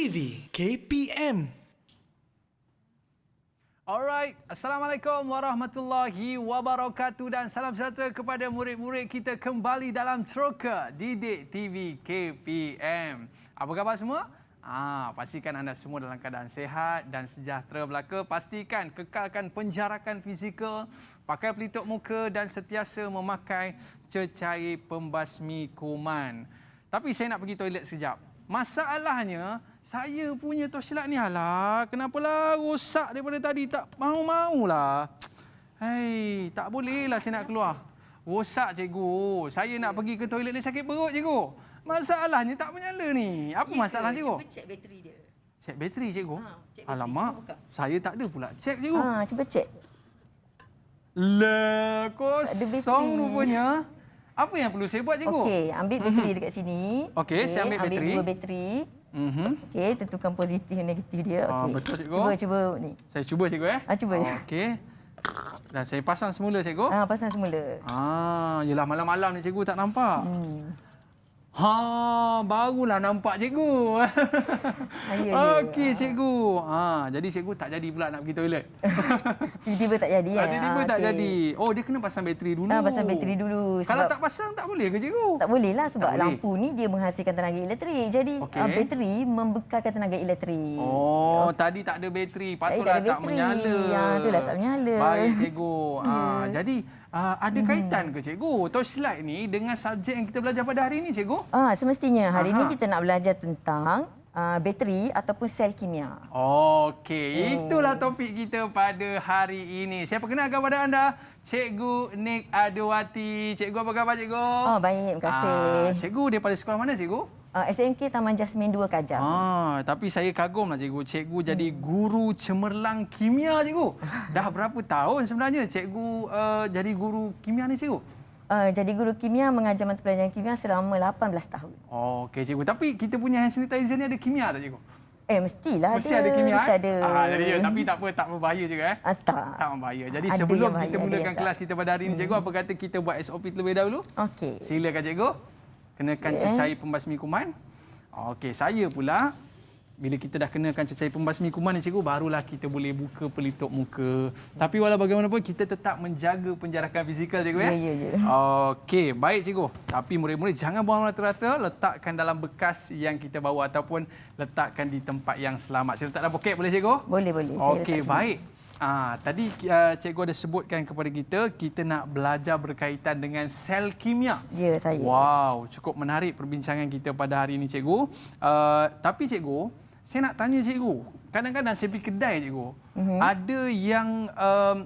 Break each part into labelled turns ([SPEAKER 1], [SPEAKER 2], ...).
[SPEAKER 1] TV KPM.
[SPEAKER 2] Alright, Assalamualaikum warahmatullahi wabarakatuh dan salam sejahtera kepada murid-murid kita kembali dalam Troka Didik TV KPM. Apa khabar semua? Pastikan anda semua dalam keadaan sihat dan sejahtera belaka. Pastikan kekalkan penjarakan fizikal, pakai pelitup muka dan sentiasa memakai cecair pembasmi kuman. Tapi saya nak pergi toilet sekejap. Masalahnya, saya punya torchlight ni kenapalah rosak daripada tadi, tak mau-maulah. Hei, tak bolehlah saya nak keluar. Rosak cikgu. Saya nak pergi ke toilet ni sakit perut cikgu. Masalahnya tak menyala ni. Apa masalah cikgu?
[SPEAKER 3] Cuba cek bateri dia.
[SPEAKER 2] Cek bateri cikgu?
[SPEAKER 3] Cek bateri.
[SPEAKER 2] Alamak, saya tak ada pula. Cek cikgu.
[SPEAKER 3] Cuba cek.
[SPEAKER 2] Lah, kosong
[SPEAKER 3] bateri.
[SPEAKER 2] rupanya. Apa yang perlu saya buat cikgu?
[SPEAKER 3] Okey, ambil bateri dekat sini.
[SPEAKER 2] Okey, saya ambil bateri.
[SPEAKER 3] Ambil 2 bateri. Okey, tentukan positif dan negatif dia. Okey.
[SPEAKER 2] Betul cikgu.
[SPEAKER 3] Cuba ni.
[SPEAKER 2] Saya cuba cikgu
[SPEAKER 3] Cuba.
[SPEAKER 2] Okey. Dan saya pasang semula cikgu.
[SPEAKER 3] Pasang semula.
[SPEAKER 2] Yelah malam-malam ni cikgu tak nampak. Barulah nampak cikgu. Okey cikgu. Jadi cikgu tak jadi pula nak pergi toilet.
[SPEAKER 3] Tiba-tiba tak jadi
[SPEAKER 2] Tiba-tiba tak jadi. Oh, dia kena pasang bateri dulu.
[SPEAKER 3] Pasang bateri dulu.
[SPEAKER 2] Kalau tak pasang tak boleh ke cikgu?
[SPEAKER 3] Tak boleh lah sebab lampu ni dia menghasilkan tenaga elektrik. Jadi bateri membekalkan tenaga elektrik.
[SPEAKER 2] Tadi tak ada bateri. Patutlah tak menyala.
[SPEAKER 3] Itulah tak menyala.
[SPEAKER 2] Baik cikgu. Jadi ada kaitan ke cikgu torchlight ni dengan subjek yang kita belajar pada hari ini cikgu?
[SPEAKER 3] Semestinya hari ini kita nak belajar tentang bateri ataupun sel kimia.
[SPEAKER 2] Okey, itulah topik kita pada hari ini. Saya perkenalkan kepada anda Cikgu Nik Adwati. Cikgu apa khabar cikgu?
[SPEAKER 3] Baik, terima kasih.
[SPEAKER 2] Cikgu daripada sekolah mana cikgu?
[SPEAKER 3] SMK Taman Jasmin 2 Kajang.
[SPEAKER 2] Tapi saya kagumlah cikgu. Cikgu jadi guru cemerlang kimia cikgu. Dah berapa tahun sebenarnya cikgu jadi guru kimia ni cikgu?
[SPEAKER 3] Jadi guru kimia mengajar mata pelajaran kimia selama 18 tahun.
[SPEAKER 2] Okey cikgu. Tapi kita punya hand sanitizer ni ada kimia tak cikgu?
[SPEAKER 3] Mestilah
[SPEAKER 2] Mesti ada kimia.
[SPEAKER 3] Mesti ada.
[SPEAKER 2] Tapi tak apa, tak berbahaya juga
[SPEAKER 3] Tak.
[SPEAKER 2] Tak berbahaya. Jadi
[SPEAKER 3] Ada
[SPEAKER 2] sebelum
[SPEAKER 3] yang bahaya,
[SPEAKER 2] kita mulakan
[SPEAKER 3] ada
[SPEAKER 2] kelas kita pada hari ini cikgu, apa kata kita buat SOP terlebih dahulu?
[SPEAKER 3] Okey.
[SPEAKER 2] Silakan cikgu. Kenakan cecair pembasmi kuman. Okey, saya pula bila kita dah kenakan cecair pembasmi kuman ni cikgu, barulah kita boleh buka pelitup muka. Tapi walau bagaimanapun kita tetap menjaga penjarakan fizikal cikgu ya.
[SPEAKER 3] Ya.
[SPEAKER 2] Okey, baik cikgu. Tapi murid-murid jangan buang rata-rata, letakkan dalam bekas yang kita bawa ataupun letakkan di tempat yang selamat. Saya letak dalam poket boleh cikgu?
[SPEAKER 3] Boleh.
[SPEAKER 2] Okey, baik. Tadi cikgu ada sebutkan kepada kita nak belajar berkaitan dengan sel kimia.
[SPEAKER 3] Ya, saya.
[SPEAKER 2] Wow, cukup menarik perbincangan kita pada hari ini cikgu. Tapi cikgu, saya nak tanya cikgu, kadang-kadang saya pergi kedai cikgu, ada yang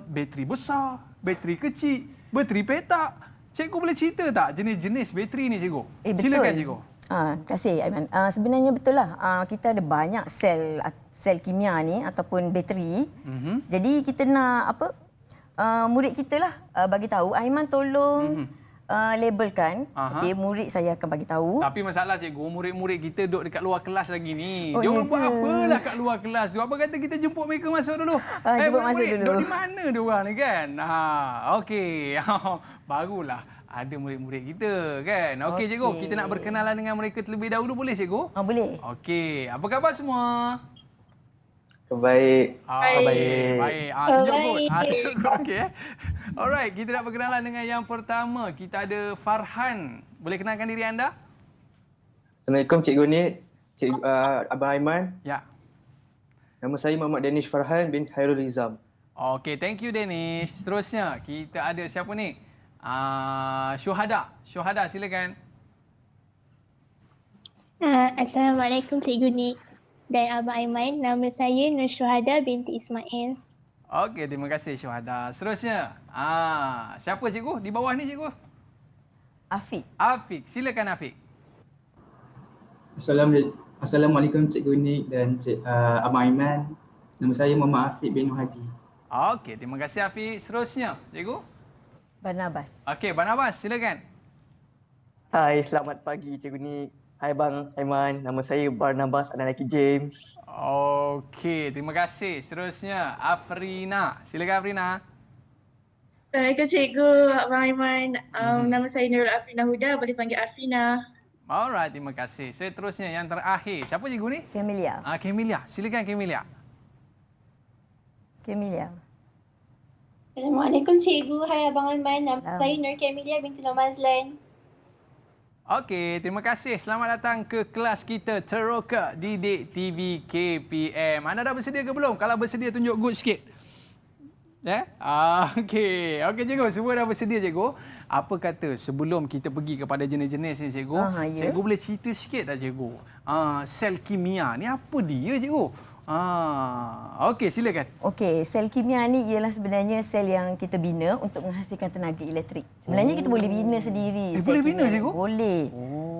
[SPEAKER 2] bateri besar, bateri kecil, bateri petak. Cikgu boleh cerita tak jenis-jenis bateri ni cikgu?
[SPEAKER 3] Betul.
[SPEAKER 2] Silakan cikgu.
[SPEAKER 3] Terima kasih Aiman. Sebenarnya betul lah. Kita ada banyak sel kimia ni ataupun bateri. Jadi kita nak murid kita lah bagi tahu. Aiman tolong labelkan. Okey, murid saya akan bagi tahu.
[SPEAKER 2] Tapi masalah cikgu, murid-murid kita duduk dekat luar kelas lagi ni.
[SPEAKER 3] Oh,
[SPEAKER 2] dia orang
[SPEAKER 3] ya
[SPEAKER 2] buat
[SPEAKER 3] ke?
[SPEAKER 2] apalah kat luar kelas tu? Apa kata kita jemput mereka masuk dulu?
[SPEAKER 3] Jemput masuk dulu.
[SPEAKER 2] Duduk di mana dia orang ni kan? Okey. Barulah ada murid-murid kita kan. Okey cikgu, kita nak berkenalan dengan mereka terlebih dahulu boleh cikgu?
[SPEAKER 3] Boleh.
[SPEAKER 2] Okey, apa khabar semua?
[SPEAKER 4] Baik.
[SPEAKER 2] Baik. Tunjuk kot. Tunjuk kot. Okey. Alright, kita nak berkenalan dengan yang pertama. Kita ada Farhan. Boleh kenalkan diri anda?
[SPEAKER 4] Assalamualaikum Cikgu Nik, Cikgu Abang Aiman.
[SPEAKER 2] Ya.
[SPEAKER 4] Nama saya Muhammad Danish Farhan bin Hairul Rizam.
[SPEAKER 2] Okey, thank you Danish. Seterusnya, kita ada siapa ni? Syuhada. Syuhada, silakan.
[SPEAKER 5] Assalamualaikum Cikgu Nik dan Abang Aiman. Nama saya Nur Syuhada binti Ismail.
[SPEAKER 2] Okey, terima kasih Syuhada. Seterusnya, siapa cikgu? Di bawah ni cikgu?
[SPEAKER 3] Afiq.
[SPEAKER 2] Afiq, silakan Afiq.
[SPEAKER 6] Assalamualaikum Cikgu Nik dan Abang Aiman. Nama saya Muhammad Afiq bin Hadi.
[SPEAKER 2] Okey, terima kasih Afiq. Seterusnya, cikgu?
[SPEAKER 3] Barnabas.
[SPEAKER 2] Okey, Barnabas, silakan.
[SPEAKER 7] Hai, selamat pagi Cikgu Nik. Hai Bang Aiman, nama saya Barnabas anak lelaki James.
[SPEAKER 2] Okey, terima kasih. Seterusnya, Afrina. Silakan Afrina.
[SPEAKER 8] Assalamualaikum Cikgu, Abang Aiman. Nama saya Nurul Afrina Huda, boleh panggil Afrina.
[SPEAKER 2] Alright, terima kasih. Seterusnya yang terakhir. Siapa cikgu ni?
[SPEAKER 3] Camelia.
[SPEAKER 2] Camelia. Silakan Camelia.
[SPEAKER 3] Camelia.
[SPEAKER 8] Assalamualaikum Cikgu. Hai Abang Aiman. Nama
[SPEAKER 3] Salam.
[SPEAKER 8] saya Nur Camelia binti Nur Mazlan.
[SPEAKER 2] Okey, terima kasih. Selamat datang ke kelas kita Teroka Didik TV KPM. Anda dah bersedia ke belum? Kalau bersedia tunjuk good sikit. Ya? Okey. Okey cikgu, semua dah bersedia cikgu. Apa kata sebelum kita pergi kepada jenis-jenis ni cikgu,
[SPEAKER 3] Ya.
[SPEAKER 2] cikgu boleh cerita sikit tak cikgu? Sel kimia ni apa dia cikgu? Okey, silakan.
[SPEAKER 3] Okey, sel kimia ni ialah sebenarnya sel yang kita bina untuk menghasilkan tenaga elektrik. Sebenarnya kita boleh bina sendiri. sel
[SPEAKER 2] boleh bina,
[SPEAKER 3] kimia ni.
[SPEAKER 2] cikgu?
[SPEAKER 3] Boleh.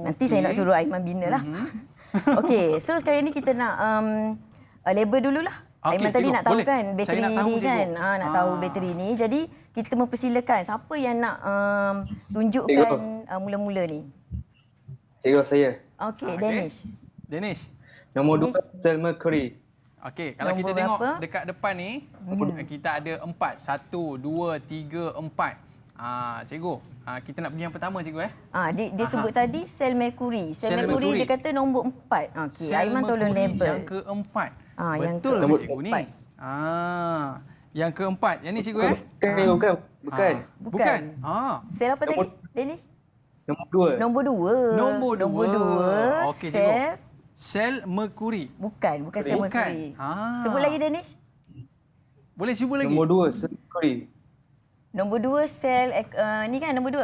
[SPEAKER 3] Nanti saya
[SPEAKER 2] okey.
[SPEAKER 3] nak suruh Aiman bina lah. Okey, so sekarang ni kita nak label dululah.
[SPEAKER 2] Okey,
[SPEAKER 3] Aiman tadi
[SPEAKER 2] cikgu,
[SPEAKER 3] nak tahu
[SPEAKER 2] boleh.
[SPEAKER 3] kan
[SPEAKER 2] Saya
[SPEAKER 3] bateri
[SPEAKER 2] nak tahu,
[SPEAKER 3] ni kan.
[SPEAKER 2] cikgu.
[SPEAKER 3] Nak tahu bateri ni. Jadi kita mempersilakan siapa yang nak tunjukkan mula-mula ni.
[SPEAKER 4] Cikgu saya.
[SPEAKER 3] Okey,
[SPEAKER 2] Okey.
[SPEAKER 3] Danish.
[SPEAKER 2] Danish.
[SPEAKER 4] Nombor 2 sel merkuri.
[SPEAKER 2] Okey, kalau
[SPEAKER 3] Nombor
[SPEAKER 2] kita tengok
[SPEAKER 3] berapa?
[SPEAKER 2] dekat depan ni, kita ada 4. 1, 2, 3, 4. Cikgu, kita nak pergi yang pertama cikgu
[SPEAKER 3] Dia sebut tadi sel merkuri. Sel
[SPEAKER 2] Sel
[SPEAKER 3] merkuri
[SPEAKER 2] merkuri.
[SPEAKER 3] dia kata nombor 4. Okey,
[SPEAKER 2] Sel
[SPEAKER 3] Aiman tolong
[SPEAKER 2] merkuri
[SPEAKER 3] label.
[SPEAKER 2] yang keempat.
[SPEAKER 3] yang
[SPEAKER 2] Betul ke
[SPEAKER 3] keempat.
[SPEAKER 2] cikgu ni? Yang keempat. Yang ni cikgu
[SPEAKER 4] Bukan.
[SPEAKER 2] Bukan.
[SPEAKER 3] Bukan. Sel apa tadi, Danish?
[SPEAKER 4] Nombor 2.
[SPEAKER 3] Nombor 2.
[SPEAKER 2] Nombor 2. Okey cikgu.
[SPEAKER 3] Sel
[SPEAKER 2] Sel merkuri.
[SPEAKER 3] bukan sel
[SPEAKER 2] Bukan.
[SPEAKER 3] merkuri.
[SPEAKER 2] Ah.
[SPEAKER 3] Sebut lagi Danish.
[SPEAKER 2] Boleh cuba lagi?
[SPEAKER 4] Nombor 2 sel merkuri.
[SPEAKER 3] Nombor 2 sel ni kan nombor 2.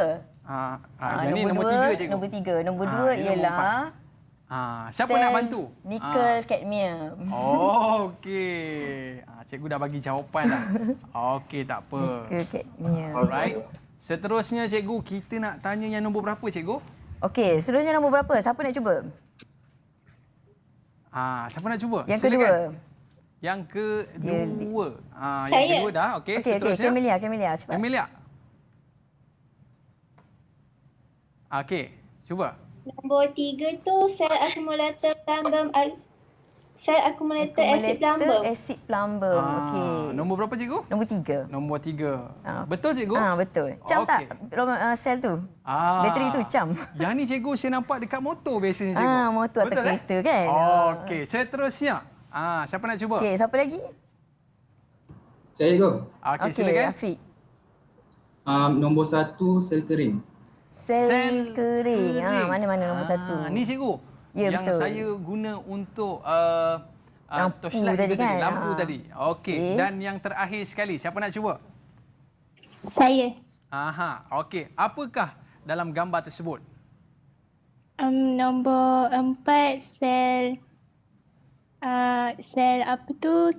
[SPEAKER 2] Yang ni nombor 3 cikgu.
[SPEAKER 3] Nombor 3. Nombor 2
[SPEAKER 2] ini nombor
[SPEAKER 3] ialah
[SPEAKER 2] siapa
[SPEAKER 3] sel
[SPEAKER 2] nak bantu?
[SPEAKER 3] nikel kadmium.
[SPEAKER 2] Okey. Cikgu dah bagi jawapan dah. Okey, tak apa.
[SPEAKER 3] Nikel kadmium.
[SPEAKER 2] Alright. Seterusnya cikgu, kita nak tanya yang nombor berapa cikgu?
[SPEAKER 3] Okey, seterusnya nombor berapa? Siapa nak cuba?
[SPEAKER 2] Siapa nak cuba?
[SPEAKER 3] Yang
[SPEAKER 2] Silakan.
[SPEAKER 3] kedua.
[SPEAKER 2] Yang kedua. Yang
[SPEAKER 8] Saya.
[SPEAKER 2] kedua dah. Okey,
[SPEAKER 3] Okey,
[SPEAKER 2] seterusnya.
[SPEAKER 3] Camelia cepat.
[SPEAKER 2] Camelia. Okey, cuba.
[SPEAKER 8] Nombor 3 tu sel akumulator plumbum sel akumulator asid plumbum.
[SPEAKER 3] Asid plumbum. Okey.
[SPEAKER 2] Nombor berapa cikgu?
[SPEAKER 3] Nombor 3.
[SPEAKER 2] Nombor 3. Betul cikgu?
[SPEAKER 3] Betul. Cam tak sel tu? Bateri tu cam.
[SPEAKER 2] Yang ni cikgu saya nampak dekat motor biasanya cikgu.
[SPEAKER 3] Motor atau kereta kan.
[SPEAKER 2] Okey, seterusnya. Siapa nak cuba?
[SPEAKER 3] Okey, siapa lagi?
[SPEAKER 6] Saya go.
[SPEAKER 2] Okey, silakan.
[SPEAKER 3] Afiq.
[SPEAKER 6] Nombor 1 sel kering.
[SPEAKER 3] Sel kering. Mana-mana nombor 1.
[SPEAKER 2] Ni cikgu.
[SPEAKER 3] Ya,
[SPEAKER 2] yang
[SPEAKER 3] betul.
[SPEAKER 2] saya guna untuk
[SPEAKER 3] Lampu
[SPEAKER 2] torchlight
[SPEAKER 3] tadi
[SPEAKER 2] itu
[SPEAKER 3] kan?
[SPEAKER 2] Lampu tadi. Okey.
[SPEAKER 3] Okey.
[SPEAKER 2] Dan yang terakhir sekali, siapa nak cuba?
[SPEAKER 5] Saya.
[SPEAKER 2] Okey. Apakah dalam gambar tersebut?
[SPEAKER 5] Nombor 4 sel sel apa tu?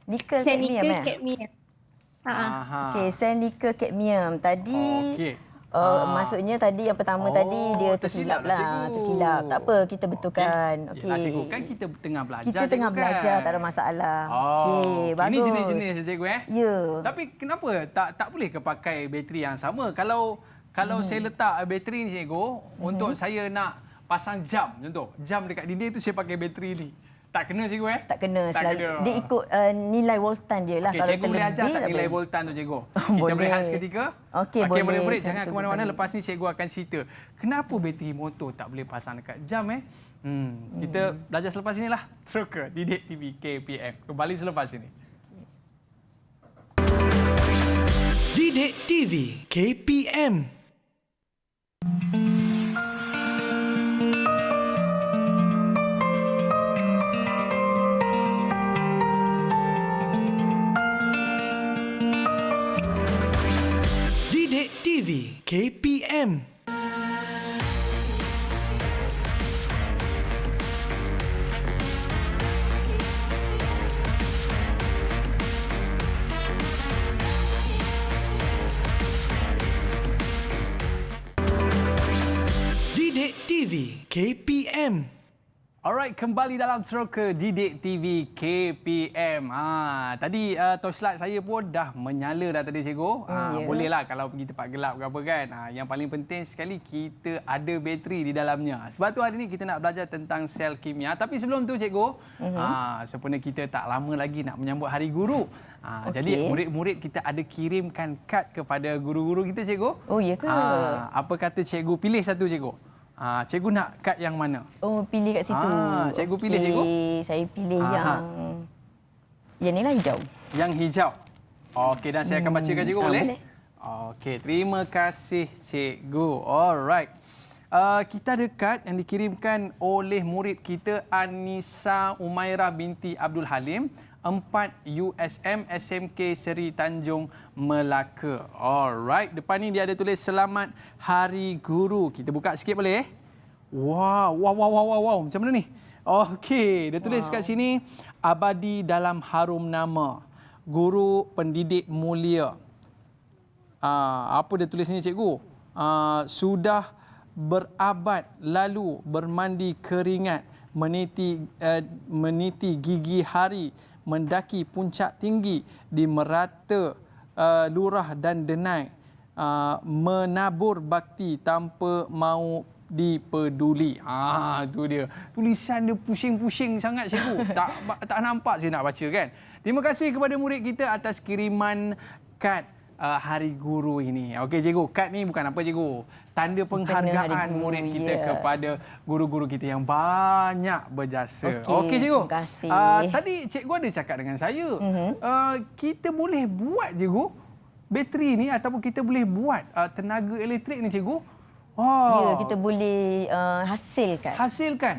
[SPEAKER 3] Nikel
[SPEAKER 5] Sel
[SPEAKER 3] kadmium
[SPEAKER 5] nikel kadmium.
[SPEAKER 3] Okey, sel nikel kadmium. Tadi
[SPEAKER 2] Okey.
[SPEAKER 3] maksudnya tadi yang pertama tadi dia
[SPEAKER 2] tersilap
[SPEAKER 3] tersilap
[SPEAKER 2] lah,
[SPEAKER 3] lah.
[SPEAKER 2] cikgu.
[SPEAKER 3] Tersilap. Tak apa, kita betulkan. Okey.
[SPEAKER 2] Yelah, cikgu, kan kita tengah belajar.
[SPEAKER 3] Kita tengah
[SPEAKER 2] cikgu,
[SPEAKER 3] belajar,
[SPEAKER 2] kan?
[SPEAKER 3] tak ada masalah. Okey, bagus.
[SPEAKER 2] Ini jenis-jenis cikgu
[SPEAKER 3] Ya.
[SPEAKER 2] Tapi kenapa tak boleh ke pakai bateri yang sama? Kalau saya letak bateri ni cikgu, untuk saya nak pasang jam contoh. Jam dekat dinding tu saya pakai bateri ni. Tak kena cikgu
[SPEAKER 3] Tak kena.
[SPEAKER 2] Tak
[SPEAKER 3] Selalu,
[SPEAKER 2] kena.
[SPEAKER 3] dia ikut nilai voltan dia lah.
[SPEAKER 2] Okey,
[SPEAKER 3] Kalau
[SPEAKER 2] cikgu boleh ajar
[SPEAKER 3] terlebih,
[SPEAKER 2] tak
[SPEAKER 3] tak
[SPEAKER 2] nilai
[SPEAKER 3] boleh.
[SPEAKER 2] voltan tu cikgu? Kita
[SPEAKER 3] Boleh.
[SPEAKER 2] berehat seketika.
[SPEAKER 3] Okey, boleh.
[SPEAKER 2] murid-murid
[SPEAKER 3] Saya
[SPEAKER 2] jangan ke
[SPEAKER 3] tunggu
[SPEAKER 2] mana-mana.
[SPEAKER 3] tadi.
[SPEAKER 2] Lepas ni cikgu akan cerita. Kenapa bateri motor tak boleh pasang dekat jam Kita belajar selepas inilah. Teroka Didik TV KPM. Kembali selepas ini.
[SPEAKER 1] Didik TV KPM. Didik TV KPM. Didik TV KPM.
[SPEAKER 2] Alright, kembali dalam Teroka Didik TV KPM. Tadi torchlight saya pun dah menyala dah tadi cikgu. Bolehlah kalau pergi tempat gelap ke apa kan. Yang paling penting sekali kita ada bateri di dalamnya. Sebab tu hari ni kita nak belajar tentang sel kimia. Tapi sebelum tu cikgu, sempena kita tak lama lagi nak menyambut Hari Guru. Jadi murid-murid kita ada kirimkan kad kepada guru-guru kita cikgu.
[SPEAKER 3] Oh ya ke?
[SPEAKER 2] Apa kata cikgu pilih satu cikgu? Cikgu nak kad yang mana?
[SPEAKER 3] Oh, pilih kat situ.
[SPEAKER 2] Cikgu pilih cikgu.
[SPEAKER 3] Saya pilih yang ni lah, hijau.
[SPEAKER 2] Yang hijau. Okey, dan saya akan bacakan cikgu boleh?
[SPEAKER 3] Boleh.
[SPEAKER 2] Okey, terima kasih cikgu. Alright. Kita ada kad yang dikirimkan oleh murid kita Anissa Umairah binti Abdul Halim, 4 USM SMK Seri Tanjung Melaka. Alright, depan ni dia ada tulis Selamat Hari Guru. Kita buka sikit boleh? Wow. Macam mana ni? Okey, dia tulis kat sini abadi dalam harum nama. Guru pendidik mulia. Apa dia tulis ni cikgu? Sudah berabad lalu bermandi keringat, meniti gigi hari, mendaki puncak tinggi di merata lurah dan denai, menabur bakti tanpa mau dipeduli. Tu dia. Tulisan dia pusing-pusing sangat cikgu. tak nampak saya nak baca kan. Terima kasih kepada murid kita atas kiriman kad Hari Guru ini. Okey cikgu, kad ni bukan apa cikgu. Tanda penghargaan murid kita kepada guru-guru kita yang banyak berjasa. Okey cikgu.
[SPEAKER 3] Terima kasih.
[SPEAKER 2] Tadi cikgu ada cakap dengan saya. Kita boleh buat cikgu bateri ni ataupun kita boleh buat tenaga elektrik ni cikgu.
[SPEAKER 3] Ya, kita boleh hasilkan.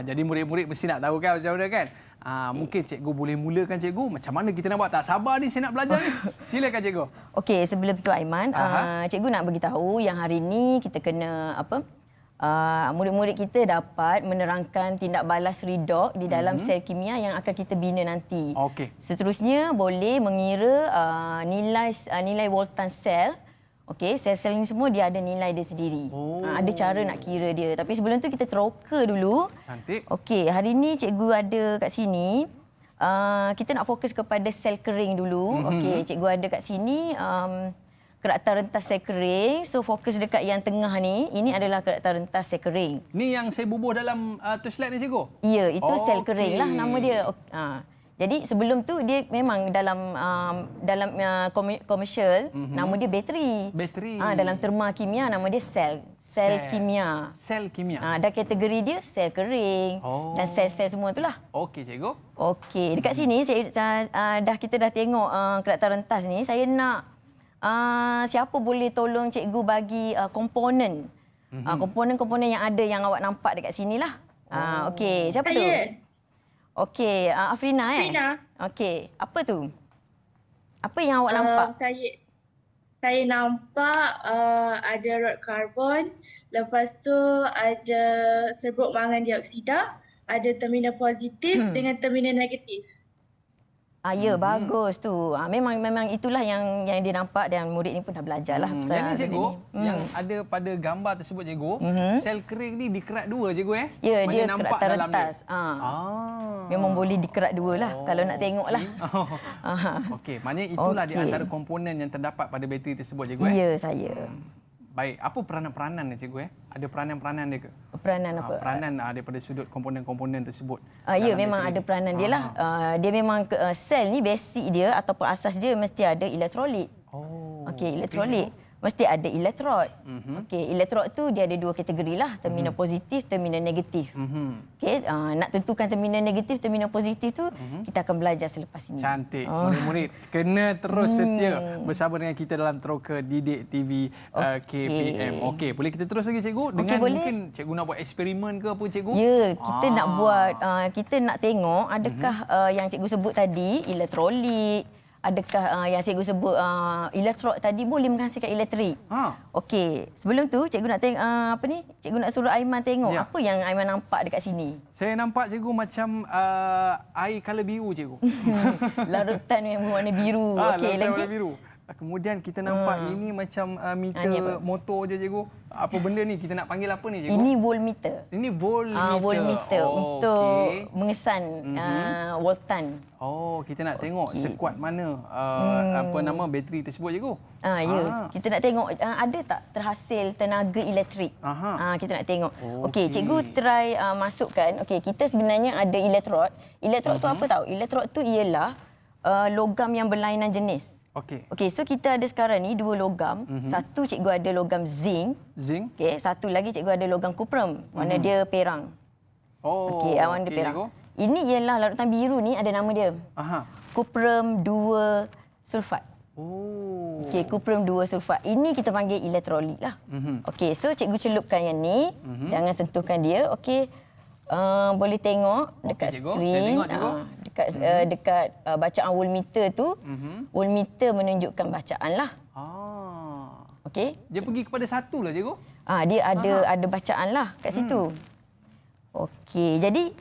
[SPEAKER 2] Jadi murid-murid mesti nak tahu kan macam mana kan. Mungkin cikgu boleh mulakan cikgu. Macam mana kita nak buat? Tak sabar ni saya nak belajar ni. Silakan cikgu.
[SPEAKER 3] Okey, sebelum itu Aiman, cikgu nak beritahu yang hari ni kita kena murid-murid kita dapat menerangkan tindak balas redox di dalam sel kimia yang akan kita bina nanti.
[SPEAKER 2] Okey.
[SPEAKER 3] Seterusnya boleh mengira nilai voltan sel. Okey, sel-sel ni semua dia ada nilai dia sendiri. Ada cara nak kira dia. Tapi sebelum tu kita teroka dulu.
[SPEAKER 2] Cantik.
[SPEAKER 3] Okey, hari ni cikgu ada kat sini. Kita nak fokus kepada sel kering dulu. Okey, cikgu ada kat sini keraktan rentas sel kering. So fokus dekat yang tengah ni. Ini adalah keraktan rentas sel kering.
[SPEAKER 2] Ni yang saya bubuh dalam torchlight ni cikgu?
[SPEAKER 3] Ya, itu sel kering lah nama dia. Jadi sebelum tu dia memang dalam komersial nama dia bateri. Dalam terma kimia nama dia sel kimia.
[SPEAKER 2] Sel kimia.
[SPEAKER 3] Dan kategori dia sel kering dan sel-sel semua itulah.
[SPEAKER 2] Okey cikgu.
[SPEAKER 3] Okey, dekat sini kita dah tengok keraktan rentas ni. Saya nak siapa boleh tolong cikgu bagi komponen. Komponen-komponen yang ada yang awak nampak dekat sinilah. Okey, siapa tu? Okey, Afrina
[SPEAKER 5] Afrina.
[SPEAKER 3] Okey, apa tu? Apa yang awak nampak?
[SPEAKER 5] Saya nampak ada rod karbon, lepas tu ada serbuk mangan dioksida, ada terminal positif dengan terminal negatif.
[SPEAKER 3] Ya, bagus tu. Memang itulah yang dia nampak dan murid ni pun dah belajarlah.
[SPEAKER 2] Yang ni cikgu, yang ada pada gambar tersebut cikgu, sel kering ni dikerat dua cikgu
[SPEAKER 3] Ya, dia
[SPEAKER 2] nampak
[SPEAKER 3] keraktan
[SPEAKER 2] dalam
[SPEAKER 3] rentas. Memang boleh dikerat dua lah kalau nak tengok lah.
[SPEAKER 2] Okey, maknanya itulah di antara komponen yang terdapat pada bateri tersebut cikgu
[SPEAKER 3] Ya, saya.
[SPEAKER 2] Baik, apa peranan-peranan dia cikgu Ada peranan-peranan dia ke?
[SPEAKER 3] Peranan apa?
[SPEAKER 2] Peranan daripada sudut komponen-komponen tersebut.
[SPEAKER 3] Ya, memang ada peranan dia lah. Dia memang sel ni basic dia ataupun asas dia mesti ada elektrolit. Okey, elektrolit. Mesti ada elektrod. Okey, elektrod tu dia ada dua kategori lah, terminal positif, terminal negatif. Okey, nak tentukan terminal negatif, terminal positif tu kita akan belajar selepas ini.
[SPEAKER 2] Cantik. Murid-murid kena terus setia bersama dengan kita dalam Teroka Didik TV KPM. Okey, boleh kita terus lagi cikgu dengan mungkin cikgu nak buat eksperimen ke apa cikgu?
[SPEAKER 3] Ya, kita nak buat kita nak tengok adakah yang cikgu sebut tadi elektrolit. Adakah yang cikgu sebut elektrod tadi boleh menghasilkan elektrik? Okey, sebelum tu cikgu nak tengok cikgu nak suruh Aiman tengok apa yang Aiman nampak dekat sini.
[SPEAKER 2] Saya nampak cikgu macam air color biru cikgu.
[SPEAKER 3] Larutan yang berwarna biru. Okey, lagi.
[SPEAKER 2] Biru. Kemudian kita nampak ini macam meter
[SPEAKER 3] Ni apa?
[SPEAKER 2] motor je cikgu. Apa benda ni? Kita nak panggil apa ni cikgu?
[SPEAKER 3] Ini voltmeter.
[SPEAKER 2] Ini voltmeter.
[SPEAKER 3] Voltmeter untuk
[SPEAKER 2] okey.
[SPEAKER 3] mengesan voltan.
[SPEAKER 2] Oh, kita nak tengok sekuat mana apa nama bateri tersebut cikgu.
[SPEAKER 3] Ya. Kita nak tengok ada tak terhasil tenaga elektrik. Kita nak tengok. Okey, cikgu try masukkan. Okey, kita sebenarnya ada elektrod. Elektrod tu apa tahu? Elektrod tu ialah logam yang berlainan jenis. Okey, so kita ada sekarang ni 2 logam. Satu cikgu ada logam zinc.
[SPEAKER 2] Zinc.
[SPEAKER 3] Okey, satu lagi cikgu ada logam kuprum. Warna dia perang. Okey, warna dia perang.
[SPEAKER 2] cikgu.
[SPEAKER 3] Ini ialah larutan biru ni ada nama dia. Kuprum 2 sulfat. Okey, kuprum 2 sulfat. Ini kita panggil elektrolit lah. Okey, so cikgu celupkan yang ni. Jangan sentuhkan dia. Okey. Boleh tengok dekat
[SPEAKER 2] cikgu.
[SPEAKER 3] skrin.
[SPEAKER 2] Saya tengok, cikgu.
[SPEAKER 3] Dekat bacaan voltmeter tu. Voltmeter menunjukkan bacaan lah. Okey.
[SPEAKER 2] Dia pergi kepada satu lah cikgu.
[SPEAKER 3] Dia ada bacaan lah kat situ. Okey, jadi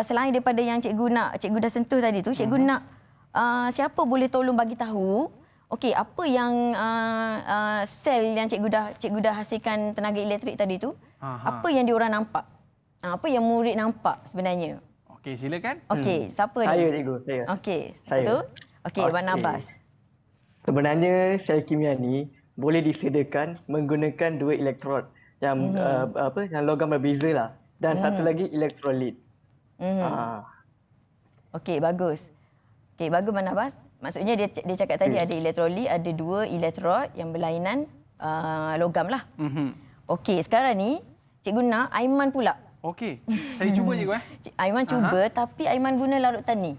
[SPEAKER 3] selain daripada yang cikgu dah sentuh tadi tu, cikgu nak siapa boleh tolong bagi tahu okey apa yang sel yang cikgu dah hasilkan tenaga elektrik tadi tu, apa yang diorang nampak? Apa yang murid nampak sebenarnya?
[SPEAKER 2] Okey, silakan.
[SPEAKER 3] Okey, siapa ni?
[SPEAKER 7] Saya cikgu, saya.
[SPEAKER 3] Okey,
[SPEAKER 7] Saya.
[SPEAKER 3] betul? Okey, Abang Abbas.
[SPEAKER 7] Sebenarnya sel kimia ni boleh disediakan menggunakan 2 elektrod yang yang logam berbeza lah, dan satu lagi elektrolit.
[SPEAKER 3] Okey, bagus. Okey, bagus Abang Abbas. Maksudnya dia cakap tadi ada elektrolit, ada 2 elektrod yang berlainan logam lah. Okey, sekarang ni cikgu nak Aiman pula.
[SPEAKER 2] Okey, saya cuba cikgu.
[SPEAKER 3] Aiman cuba, tapi Aiman guna larutan ni.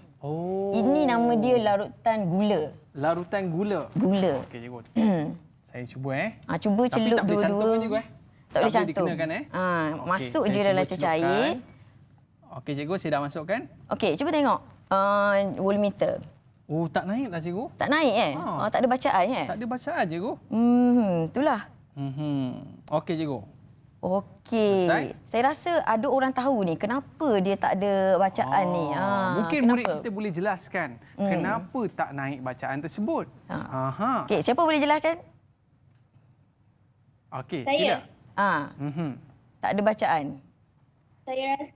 [SPEAKER 3] Ini nama dia larutan gula.
[SPEAKER 2] Larutan gula.
[SPEAKER 3] Gula.
[SPEAKER 2] Okey cikgu. Saya cuba
[SPEAKER 3] Cuba celup
[SPEAKER 2] tak boleh cantum
[SPEAKER 3] dua-dua.
[SPEAKER 2] kan, cikgu?
[SPEAKER 3] Tak boleh cantum.
[SPEAKER 2] Dikenakan
[SPEAKER 3] Masuk
[SPEAKER 2] Okey,
[SPEAKER 3] je
[SPEAKER 2] saya
[SPEAKER 3] dalam
[SPEAKER 2] cuba
[SPEAKER 3] cecair.
[SPEAKER 2] celupkan. Okey cikgu, saya dah masukkan.
[SPEAKER 3] Okey, cuba tengok voltmeter.
[SPEAKER 2] Oh, tak naik lah cikgu.
[SPEAKER 3] Tak naik tak ada bacaan
[SPEAKER 2] Tak ada bacaan cikgu.
[SPEAKER 3] Itulah.
[SPEAKER 2] Okey cikgu.
[SPEAKER 3] Okey.
[SPEAKER 2] Selesai?
[SPEAKER 3] Saya rasa ada orang tahu ni kenapa dia tak ada bacaan ni.
[SPEAKER 2] Mungkin
[SPEAKER 3] kenapa?
[SPEAKER 2] murid kita boleh jelaskan kenapa tak naik bacaan tersebut.
[SPEAKER 3] Okey, siapa boleh jelaskan?
[SPEAKER 2] Okey,
[SPEAKER 8] Saya.
[SPEAKER 2] sila.
[SPEAKER 3] Tak ada bacaan.
[SPEAKER 8] Saya rasa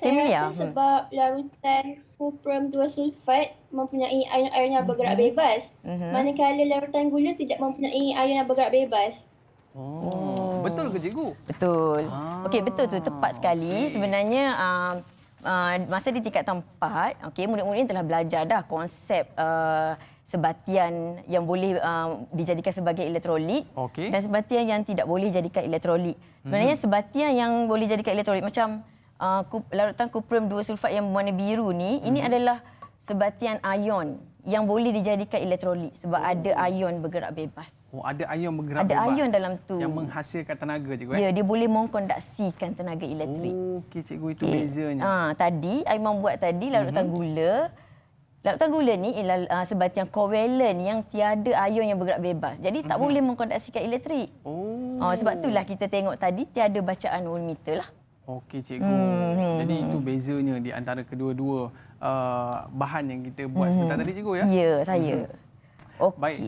[SPEAKER 3] Emilia?
[SPEAKER 8] sebab larutan kuprum 2 sulfat mempunyai ion-ion yang bergerak bebas. Manakala larutan gula tidak mempunyai ion yang bergerak bebas.
[SPEAKER 2] Betul ke cikgu?
[SPEAKER 3] Betul. Okey, betul tu. Tepat sekali. Sebenarnya masa di tingkatan 4, okey, murid-murid telah belajar dah konsep sebatian yang boleh dijadikan sebagai elektrolit dan sebatian yang tidak boleh jadikan elektrolit. Sebenarnya sebatian yang boleh jadikan elektrolit macam larutan kuprum 2 sulfat yang berwarna biru ni, ini adalah sebatian ion yang boleh dijadikan elektrolit sebab ada ion bergerak bebas.
[SPEAKER 2] Ada ion bergerak
[SPEAKER 3] Ada
[SPEAKER 2] bebas.
[SPEAKER 3] ion dalam tu.
[SPEAKER 2] Yang menghasilkan tenaga cikgu.
[SPEAKER 3] Ya, dia boleh mengkondaksikan tenaga elektrik.
[SPEAKER 2] Okey cikgu, itu bezanya.
[SPEAKER 3] Tadi Aiman buat tadi larutan gula. Larutan gula ni ialah sebatian kovalen yang tiada ion yang bergerak bebas. Jadi tak boleh mengkondaksikan elektrik. Sebab itulah kita tengok tadi tiada bacaan voltmeter lah.
[SPEAKER 2] Okey cikgu. Jadi itu bezanya di antara kedua-dua bahan yang kita buat sebentar tadi cikgu ya.
[SPEAKER 3] Ya, saya. Okey.
[SPEAKER 2] Baik.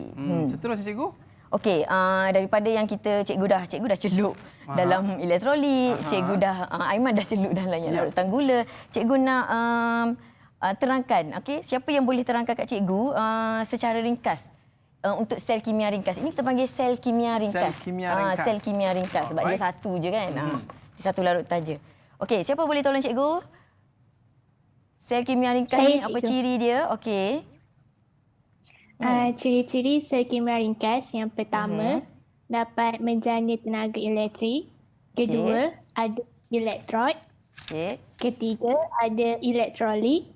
[SPEAKER 2] Seterusnya cikgu.
[SPEAKER 3] Okey, daripada yang cikgu dah celup dalam elektrolit, cikgu dah Aiman dah celup dalam yang larutan gula. Cikgu nak terangkan, okey, siapa yang boleh terangkan kat cikgu secara ringkas untuk sel kimia ringkas. Ini kita panggil sel kimia ringkas. Sel kimia ringkas sebab dia satu je kan. Dia satu larutan je. Okey, siapa boleh tolong cikgu? Sel kimia ringkas ni apa ciri dia? Okey.
[SPEAKER 9] Ciri-ciri sel kimia ringkas yang pertama dapat menjana tenaga elektrik. Kedua, ada elektrod. Ketiga, ada elektrolit.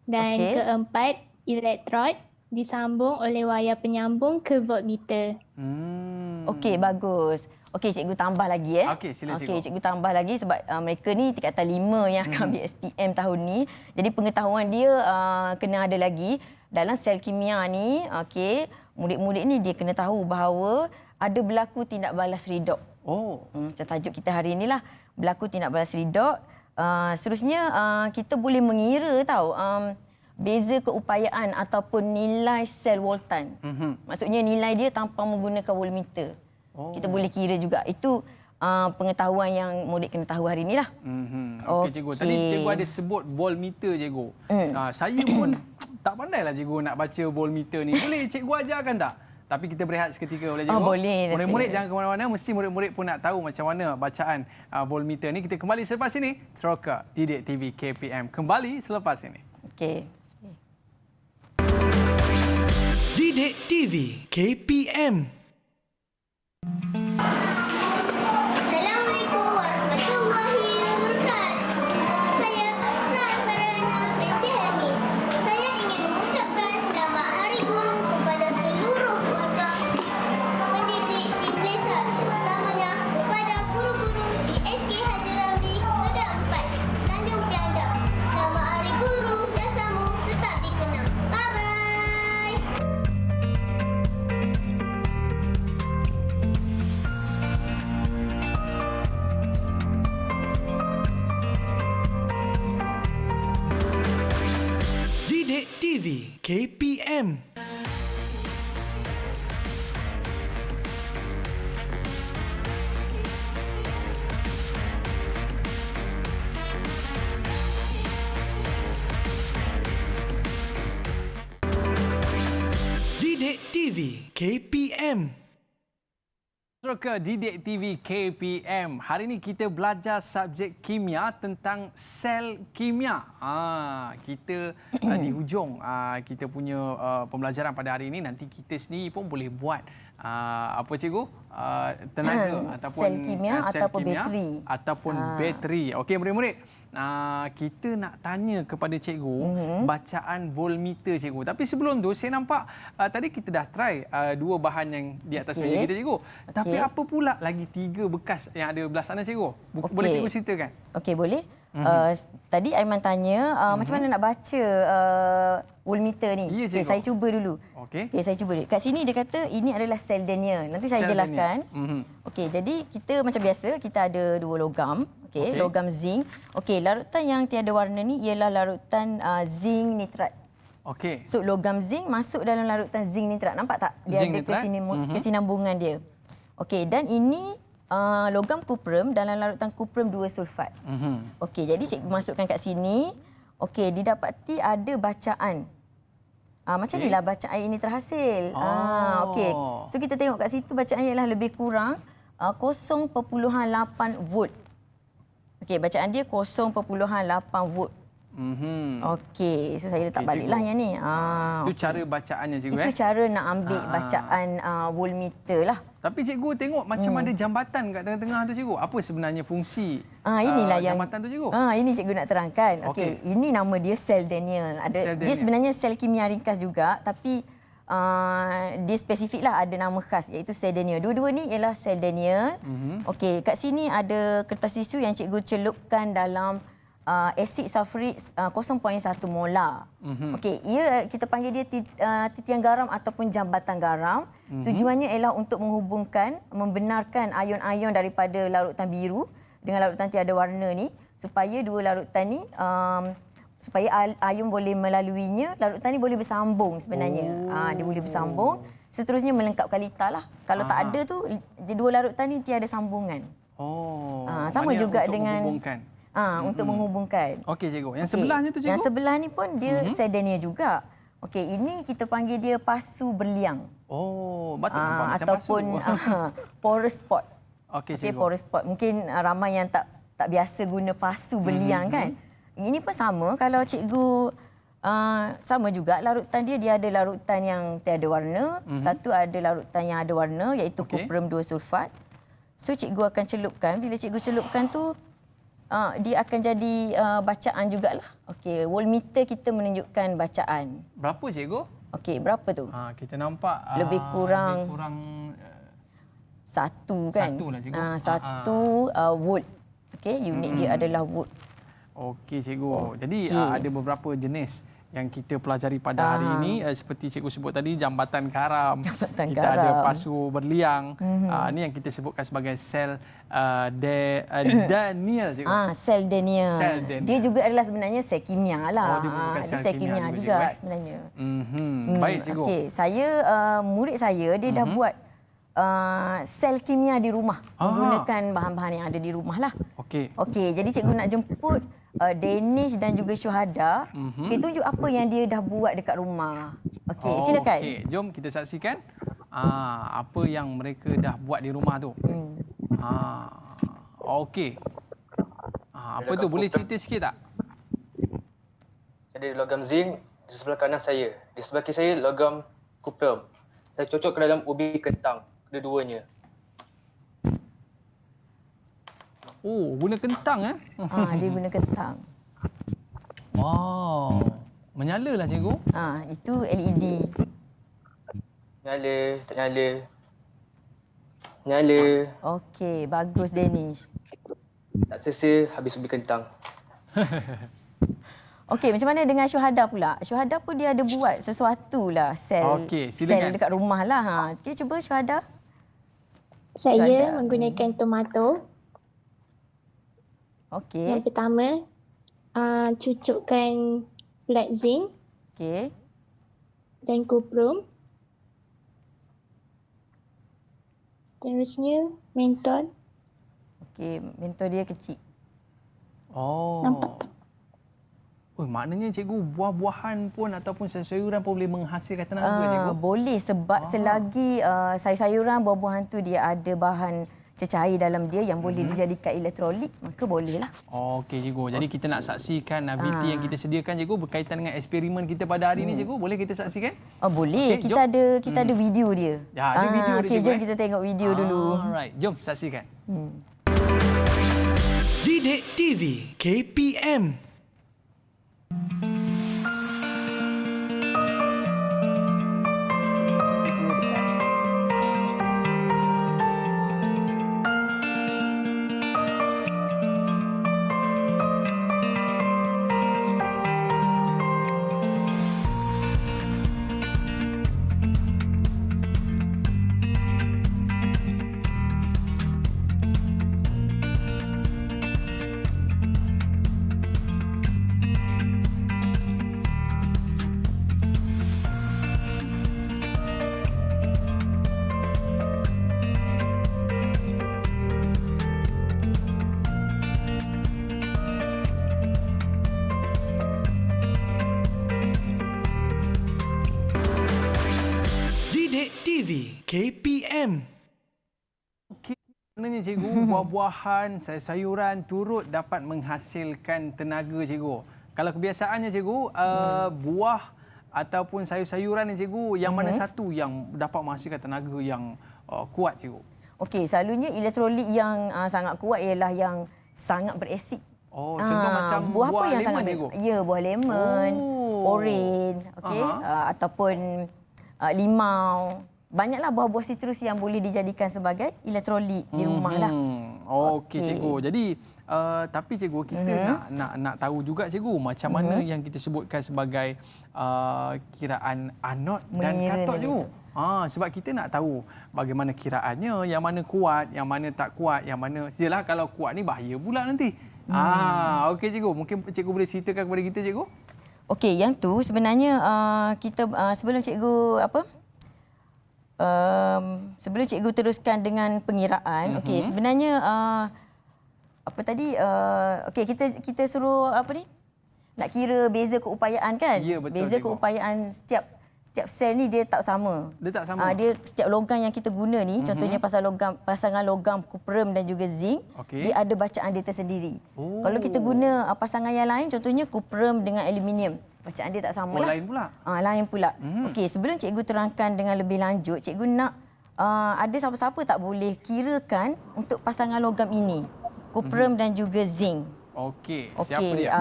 [SPEAKER 9] Dan keempat, elektrod disambung oleh wayar penyambung ke voltmeter.
[SPEAKER 3] Okey, bagus. Okey, cikgu tambah lagi
[SPEAKER 2] Okey, sila cikgu.
[SPEAKER 3] Okey, cikgu tambah lagi sebab mereka ni tingkatan 5 yang akan ambil SPM tahun ni. Jadi pengetahuan dia kena ada lagi. Dalam sel kimia ni, okey, murid-murid ni dia kena tahu bahawa ada berlaku tindak balas redox. Macam tajuk kita hari inilah, berlaku tindak balas redox. Seterusnya kita boleh mengira tahu beza keupayaan ataupun nilai sel voltan. Maksudnya nilai dia tanpa menggunakan voltmeter. Kita boleh kira juga. Itu pengetahuan yang murid kena tahu hari ni lah.
[SPEAKER 2] Okey, cikgu. Tadi cikgu ada sebut voltmeter, cikgu. Saya pun tak pandailah cikgu nak baca voltmeter ni. Boleh cikgu ajarkan tak? Tapi kita berehat seketika, boleh cikgu?
[SPEAKER 3] Boleh.
[SPEAKER 2] Murid-murid jangan ke mana-mana. Mesti murid-murid pun nak tahu macam mana bacaan voltmeter ni. Kita kembali selepas ini. Teroka Didik TV KPM. Kembali selepas ini.
[SPEAKER 3] Okey.
[SPEAKER 1] Didik TV KPM.
[SPEAKER 10] Assalamualaikum warahmatullahi wabarakatuh. Saya Afsar Farhana binti Helmi. Saya ingin mengucapkan selamat Hari Guru kepada seluruh warga pendidik di Malaysia, terutamanya kepada guru-guru di SK Haji Ramli Kedah 4, Tanjung Piandam. Selamat Hari Guru, jasamu tetap dikenang. Bye-bye.
[SPEAKER 1] Didik TV KPM. Didik TV KPM.
[SPEAKER 2] Teroka Didik TV KPM. Hari ini kita belajar subjek kimia tentang sel kimia. Kita di hujung kita punya pembelajaran pada hari ini. Nanti kita sendiri pun boleh buat apa cikgu? Tenaga ataupun
[SPEAKER 3] sel kimia ataupun bateri.
[SPEAKER 2] Ataupun bateri. Okey murid-murid. Kita nak tanya kepada cikgu bacaan voltmeter cikgu. Tapi sebelum tu saya nampak tadi kita dah try dua bahan yang di atas meja kita cikgu. Tapi apa pula lagi 3 bekas yang ada belah sana cikgu? Boleh cikgu ceritakan?
[SPEAKER 3] Okey, boleh. Tadi Aiman tanya macam mana nak baca voltmeter ni.
[SPEAKER 2] Ya,
[SPEAKER 3] Saya cuba dulu.
[SPEAKER 2] Okey.
[SPEAKER 3] Saya cuba. Kat sini dia kata ini adalah sel denier. Nanti saya jelaskan. Okey, jadi kita macam biasa kita ada 2 logam. Okey, logam zinc. Okey, larutan yang tiada warna ni ialah larutan zinc nitrat.
[SPEAKER 2] Okey.
[SPEAKER 3] So logam zinc masuk dalam larutan zinc nitrat. Nampak tak? Dia
[SPEAKER 2] Zinc
[SPEAKER 3] ada kesinambungan dia. Okey, dan ini logam kuprum dalam larutan kuprum 2 sulfat. Okey, jadi cikgu masukkan kat sini. Okey, didapati ada bacaan. Macam inilah bacaan ini terhasil. Okey. So kita tengok kat situ bacaan ialah lebih kurang 0.8 volt. Okey, bacaan dia 0.8 volt. Okey, so saya letak baliklah yang ni.
[SPEAKER 2] Itu cara bacaannya cikgu.
[SPEAKER 3] Itu cara nak ambil bacaan voltmeter lah.
[SPEAKER 2] Tapi cikgu tengok macam ada jambatan kat tengah-tengah tu cikgu. Apa sebenarnya fungsi
[SPEAKER 3] inilah yang
[SPEAKER 2] jambatan tu cikgu?
[SPEAKER 3] Ini cikgu nak terangkan. Okey, ini nama dia sel denier. Dia sebenarnya sel kimia ringkas juga, tapi dia spesifik lah, ada nama khas iaitu sel denier. Dua-dua ni ialah sel denier. Okey, kat sini ada kertas tisu yang cikgu celupkan dalam asid sulfurik 0.1 molar. Okey, kita panggil dia titian garam ataupun jambatan garam. Tujuannya ialah untuk membenarkan ion-ion daripada larutan biru dengan larutan tiada warna ni supaya dua larutan ni supaya ion boleh melaluinya, larutan ni boleh bersambung sebenarnya. Dia boleh bersambung, seterusnya melengkapkan litar lah. Kalau tak ada tu, dua larutan ni tiada sambungan. Sama juga dengan untuk menghubungkan.
[SPEAKER 2] Okey cikgu. Yang sebelahnya tu cikgu?
[SPEAKER 3] Yang sebelah ni pun dia sel denier juga. Okey, ini kita panggil dia pasu berliang.
[SPEAKER 2] Betul nampak macam
[SPEAKER 3] ataupun porous pot.
[SPEAKER 2] Okey cikgu.
[SPEAKER 3] Porous pot. Mungkin ramai yang tak biasa guna pasu berliang kan. Ini pun sama, kalau cikgu sama juga larutan dia ada larutan yang tiada warna, satu ada larutan yang ada warna iaitu kuprum 2 sulfat. So cikgu akan celupkan, bila cikgu celupkan tu dia akan jadi bacaan jugalah. Okey, voltmeter kita menunjukkan bacaan.
[SPEAKER 2] Berapa cikgu?
[SPEAKER 3] Okey, berapa tu?
[SPEAKER 2] Kita nampak
[SPEAKER 3] lebih kurang 1 kan.
[SPEAKER 2] 1 lah cikgu.
[SPEAKER 3] 1 volt. Okey, unit dia adalah volt.
[SPEAKER 2] Okey cikgu. Jadi ada beberapa jenis yang kita pelajari pada hari ini, seperti cikgu sebut tadi, jambatan karam.
[SPEAKER 3] Jambatan
[SPEAKER 2] kita ada
[SPEAKER 3] karam.
[SPEAKER 2] pasu berliang. Ini yang kita sebutkan sebagai sel Daniel, cikgu.
[SPEAKER 3] Sel Daniel.
[SPEAKER 2] Sel Daniel.
[SPEAKER 3] Dia juga adalah sebenarnya sel kimia lah.
[SPEAKER 2] Dia bukan
[SPEAKER 3] Dia sel kimia juga
[SPEAKER 2] cikgu,
[SPEAKER 3] sebenarnya.
[SPEAKER 2] Baik, cikgu.
[SPEAKER 3] Okey, saya murid saya dia dah buat sel kimia di rumah menggunakan bahan-bahan yang ada di rumah lah.
[SPEAKER 2] Okey.
[SPEAKER 3] Okey, jadi cikgu nak jemput Danish dan juga Syuhada. Okey, tunjuk apa yang dia dah buat dekat rumah. Okey, silakan.
[SPEAKER 2] Okey, jom kita saksikan apa yang mereka dah buat di rumah tu. Okey. Apa tu, boleh cerita sikit tak?
[SPEAKER 4] Ada logam zinc di sebelah kanan saya. Di sebelah kiri saya logam kuprum. Saya cocok ke dalam ubi kentang, kedua-duanya.
[SPEAKER 2] Oh, guna kentang
[SPEAKER 3] Dia guna kentang.
[SPEAKER 2] Wow. Menyala lah, cikgu.
[SPEAKER 3] Itu LED.
[SPEAKER 4] Nyala, tak nyala. Nyala.
[SPEAKER 3] Okey, bagus Danish.
[SPEAKER 4] Tak selesa habis ubi kentang.
[SPEAKER 3] Okey, macam mana dengan Syuhada pula? Syuhada pun dia ada buat sesuatu lah sel dekat rumah lah. Okey, cuba Syuhada.
[SPEAKER 9] Saya menggunakan tomato.
[SPEAKER 3] Okey.
[SPEAKER 9] Yang pertama, cucukkan black zinc.
[SPEAKER 3] Okey.
[SPEAKER 9] Dan kuprum. Seterusnya, menthol.
[SPEAKER 3] Okey, menthol dia kecil.
[SPEAKER 2] Oh.
[SPEAKER 9] Nampak?
[SPEAKER 2] Maknanya cikgu, buah-buahan pun ataupun sayur-sayuran pun boleh menghasilkan tenaga, cikgu?
[SPEAKER 3] Boleh, sebab selagi sayur-sayuran, buah-buahan tu dia ada bahan cecair dalam dia yang boleh dijadikan elektrolit, maka bolehlah.
[SPEAKER 2] Okey, cikgu. Jadi kita nak saksikan VT yang kita sediakan, cikgu, berkaitan dengan eksperimen kita pada hari ini, cikgu. Boleh kita saksikan?
[SPEAKER 3] Boleh.
[SPEAKER 2] Okay,
[SPEAKER 3] kita ada video dia.
[SPEAKER 2] Ya, ada video dia,
[SPEAKER 3] Okey,
[SPEAKER 2] cikgu.
[SPEAKER 3] jom kita tengok video dulu.
[SPEAKER 2] Alright, jom saksikan.
[SPEAKER 1] Didik TV KPM. Didik TV KPM.
[SPEAKER 2] Okey, maknanya cikgu, buah-buahan, sayur-sayuran turut dapat menghasilkan tenaga, cikgu. Kalau kebiasaannya, cikgu, buah ataupun sayur-sayuran ni, cikgu, yang mana satu yang dapat menghasilkan tenaga yang kuat, cikgu?
[SPEAKER 3] Okey, selalunya elektrolit yang sangat kuat ialah yang sangat berasid.
[SPEAKER 2] Contoh macam
[SPEAKER 3] buah apa yang
[SPEAKER 2] lemon,
[SPEAKER 3] sangat
[SPEAKER 2] cikgu?
[SPEAKER 3] Ya, buah lemon, oren, okey, ataupun limau. Banyaklah buah-buah sitrus yang boleh dijadikan sebagai elektrolit di rumah lah.
[SPEAKER 2] Okey, cikgu. Jadi tapi cikgu, kita nak tahu juga, cikgu, macam mana yang kita sebutkan sebagai kiraan anod dan katot, cikgu. Sebab kita nak tahu bagaimana kiraannya, yang mana kuat, yang mana tak kuat, yang mana sialah kalau kuat ni bahaya pula nanti. Okey, cikgu, mungkin cikgu boleh ceritakan kepada kita, cikgu?
[SPEAKER 3] Okey, yang tu sebenarnya kita sebelum cikgu sebelum cikgu teruskan dengan pengiraan, okey, sebenarnya apa tadi okey, kita suruh apa ni? Nak kira beza keupayaan kan?
[SPEAKER 2] Ya, betul,
[SPEAKER 3] beza
[SPEAKER 2] cikgu.
[SPEAKER 3] keupayaan setiap sel ni dia tak sama.
[SPEAKER 2] Dia tak sama.
[SPEAKER 3] Dia setiap logam yang kita guna ni, contohnya pasangan logam kuprum dan juga zinc, dia ada bacaan dia tersendiri. Kalau kita guna pasangan yang lain, contohnya kuprum dengan aluminium, bacaan dia tak sama lah.
[SPEAKER 2] Lain pula.
[SPEAKER 3] Lain pula. Okey, sebelum cikgu terangkan dengan lebih lanjut, cikgu nak ada siapa-siapa tak boleh kirakan untuk pasangan logam ini, kuprum dan juga zinc.
[SPEAKER 2] Okey, siapa dia?